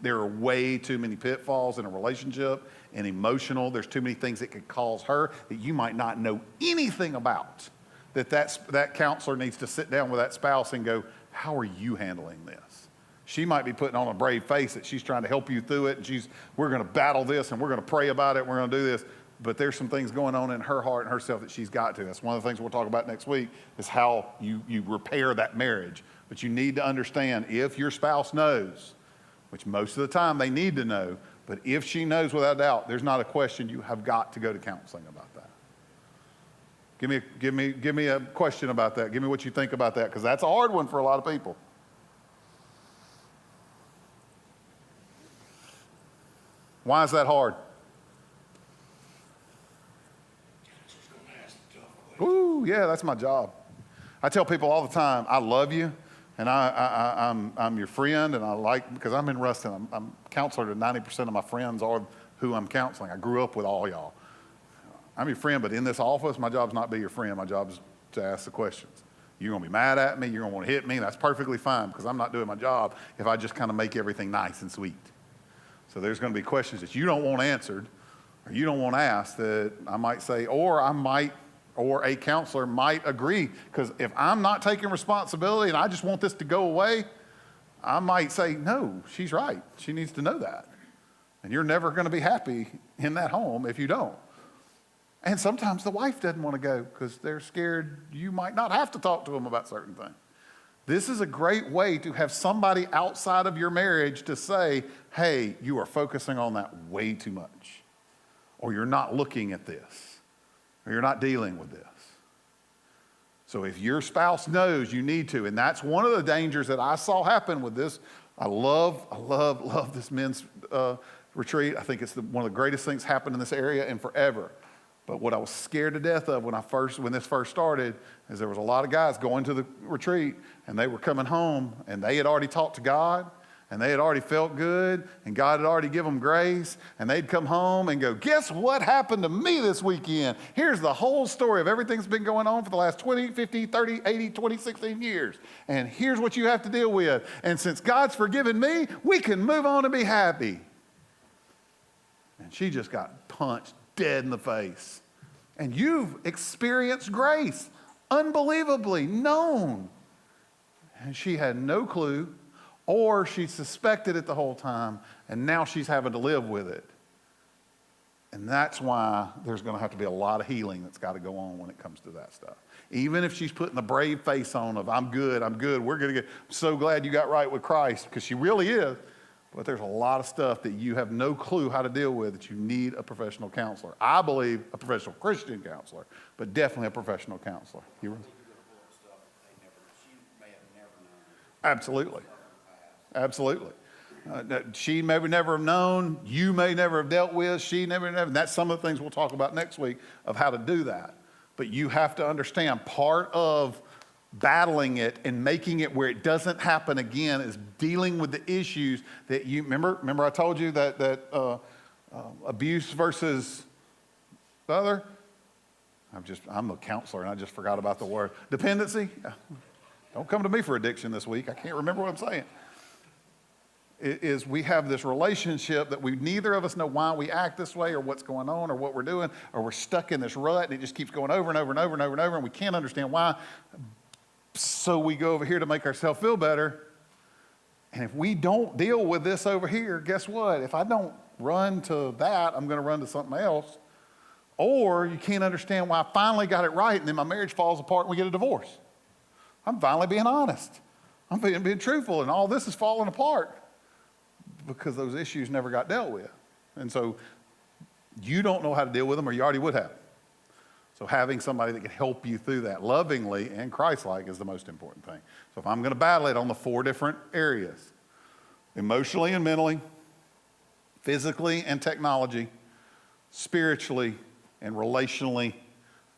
There are way too many pitfalls in a relationship and emotional. There's too many things that could cause her that you might not know anything about. That counselor needs to sit down with that spouse and go, how are you handling this? She might be putting on a brave face that she's trying to help you through it, and we're going to battle this, and we're going to pray about it, and we're going to do this. But there's some things going on in her heart and herself that she's got to. That's one of the things we'll talk about next week, is how you repair that marriage. But you need to understand, if your spouse knows, which most of the time they need to know, but if she knows without doubt, there's not a question, you have got to go to counseling about that. Give me a question about that. Give me what you think about that, because that's a hard one for a lot of people. Why is that hard? Ooh, yeah, that's my job. I tell people all the time, I love you, and I'm your friend, and because I'm in Ruston, I'm counselor to 90% of my friends are who I'm counseling. I grew up with all y'all. I'm your friend, but in this office, my job's not to be your friend. My job is to ask the questions. You're going to be mad at me. You're going to want to hit me. That's perfectly fine, because I'm not doing my job if I just kind of make everything nice and sweet. So there's going to be questions that you don't want answered or you don't want asked that I might say, or a counselor might agree. Because if I'm not taking responsibility and I just want this to go away, I might say, no, she's right. She needs to know that. And you're never going to be happy in that home if you don't. And sometimes the wife doesn't want to go because they're scared you might not have to talk to them about certain things. This is a great way to have somebody outside of your marriage to say, hey, you are focusing on that way too much, or you're not looking at this, or you're not dealing with this. So if your spouse knows, you need to. And that's one of the dangers that I saw happen with this. I love this men's retreat. I think it's one of the greatest things happened in this area and forever. But what I was scared to death of when this first started is there was a lot of guys going to the retreat, and they were coming home, and they had already talked to God, and they had already felt good, and God had already given them grace, and they'd come home and go, guess what happened to me this weekend? Here's the whole story of everything that's been going on for the last 20, 50, 30, 80, 20, 16 years. And here's what you have to deal with. And since God's forgiven me, we can move on and be happy. And she just got punched dead in the face. And you've experienced grace, unbelievably known. And she had no clue, or she suspected it the whole time, and now she's having to live with it. And that's why there's going to have to be a lot of healing that's got to go on when it comes to that stuff. Even if she's putting the brave face on of, I'm good, we're going to I'm so glad you got right with Christ, because she really is. But there's a lot of stuff that you have no clue how to deal with that you need a professional counselor. I believe a professional Christian counselor, but definitely a professional counselor. You were? Absolutely. Absolutely. She may never have known, you may never have dealt with, she never. And that's some of the things we'll talk about next week of how to do that. But you have to understand, part of battling it and making it where it doesn't happen again is dealing with the issues that you remember I told you that abuse versus the other. I'm the counselor and I just forgot about the word. Dependency? Don't come to me for addiction this week. I can't remember what I'm saying. Is we have this relationship that neither of us know why we act this way or what's going on or what we're doing, or we're stuck in this rut and it just keeps going over and over and over and over and over and we can't understand why. So we go over here to make ourselves feel better. And if we don't deal with this over here, guess what? If I don't run to that, I'm going to run to something else. Or you can't understand why I finally got it right and then my marriage falls apart and we get a divorce. I'm finally being honest. I'm being truthful and all this is falling apart because those issues never got dealt with. And so you don't know how to deal with them or you already would have. So having somebody that can help you through that lovingly and Christ-like is the most important thing. So if I'm going to battle it on the 4 different areas, emotionally and mentally, physically and technology, spiritually and relationally,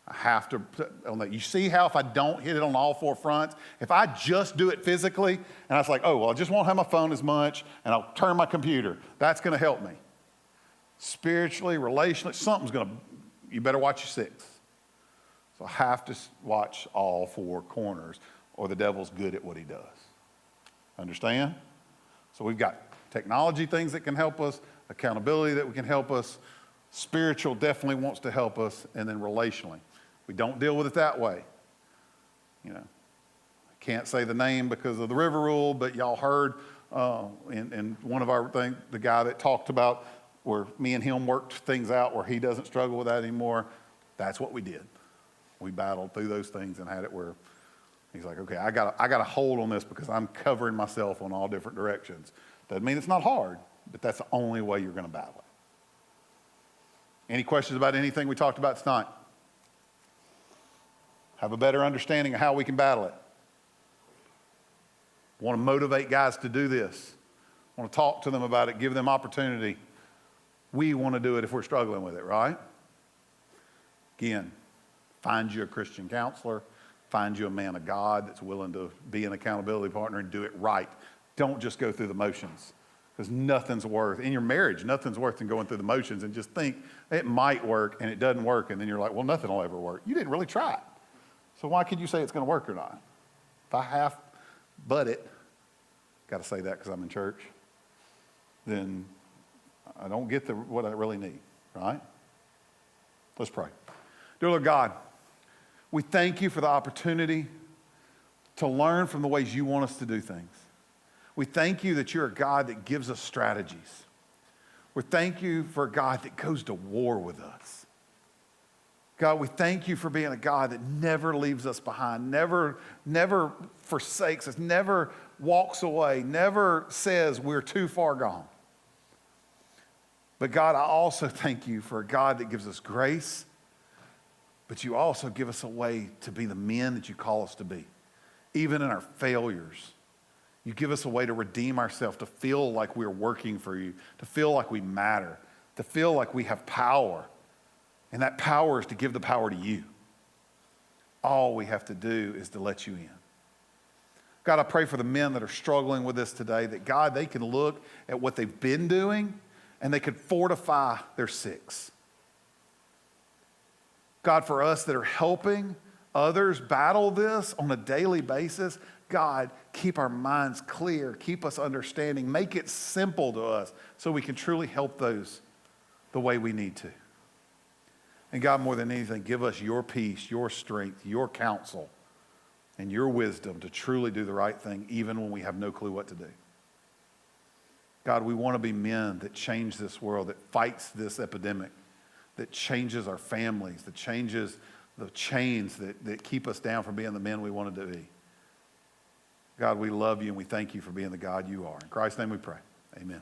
I have to, on that. You see how if I don't hit it on all 4 fronts, if I just do it physically, and I was like, oh, well, I just won't have my phone as much, and I'll turn my computer, that's going to help me. Spiritually, relationally, you better watch your 6. So I have to watch all 4 corners, or the devil's good at what he does. Understand? So we've got technology things that can help us, accountability that can help us, spiritual definitely wants to help us, and then relationally. We don't deal with it that way. You know, I can't say the name because of the river rule, but y'all heard in one of our things, the guy that talked about where me and him worked things out where he doesn't struggle with that anymore. That's what we did. We battled through those things and had it where he's like, okay, I got a hold on this because I'm covering myself on all different directions. Doesn't mean it's not hard, but that's the only way you're going to battle it. Any questions about anything we talked about tonight? Have a better understanding of how we can battle it. Want to motivate guys to do this. Want to talk to them about it, give them opportunity. We want to do it if we're struggling with it, right? Again, find you a Christian counselor. Find you a man of God that's willing to be an accountability partner and do it right. Don't just go through the motions. Because nothing's worth, in your marriage, nothing's worth than going through the motions and just think it might work and it doesn't work. And then you're like, well, nothing will ever work. You didn't really try it. So why could you say it's going to work or not? If I half butt it, got to say that because I'm in church, then I don't get what I really need, right? Let's pray. Dear Lord God, we thank you for the opportunity to learn from the ways you want us to do things. We thank you that you're a God that gives us strategies. We thank you for a God that goes to war with us. God, we thank you for being a God that never leaves us behind, never forsakes us, never walks away, never says we're too far gone. But God, I also thank you for a God that gives us grace, but you also give us a way to be the men that you call us to be, even in our failures. You give us a way to redeem ourselves, to feel like we're working for you, to feel like we matter, to feel like we have power. And that power is to give the power to you. All we have to do is to let you in. God, I pray for the men that are struggling with this today, that God, they can look at what they've been doing and they could fortify their 6. God, for us that are helping others battle this on a daily basis, God, keep our minds clear, keep us understanding, make it simple to us so we can truly help those the way we need to. And God, more than anything, give us your peace, your strength, your counsel, and your wisdom to truly do the right thing even when we have no clue what to do. God, we want to be men that change this world, that fights this epidemic, that changes our families, that changes the chains that keep us down from being the men we wanted to be. God, we love you and we thank you for being the God you are. In Christ's name we pray. Amen.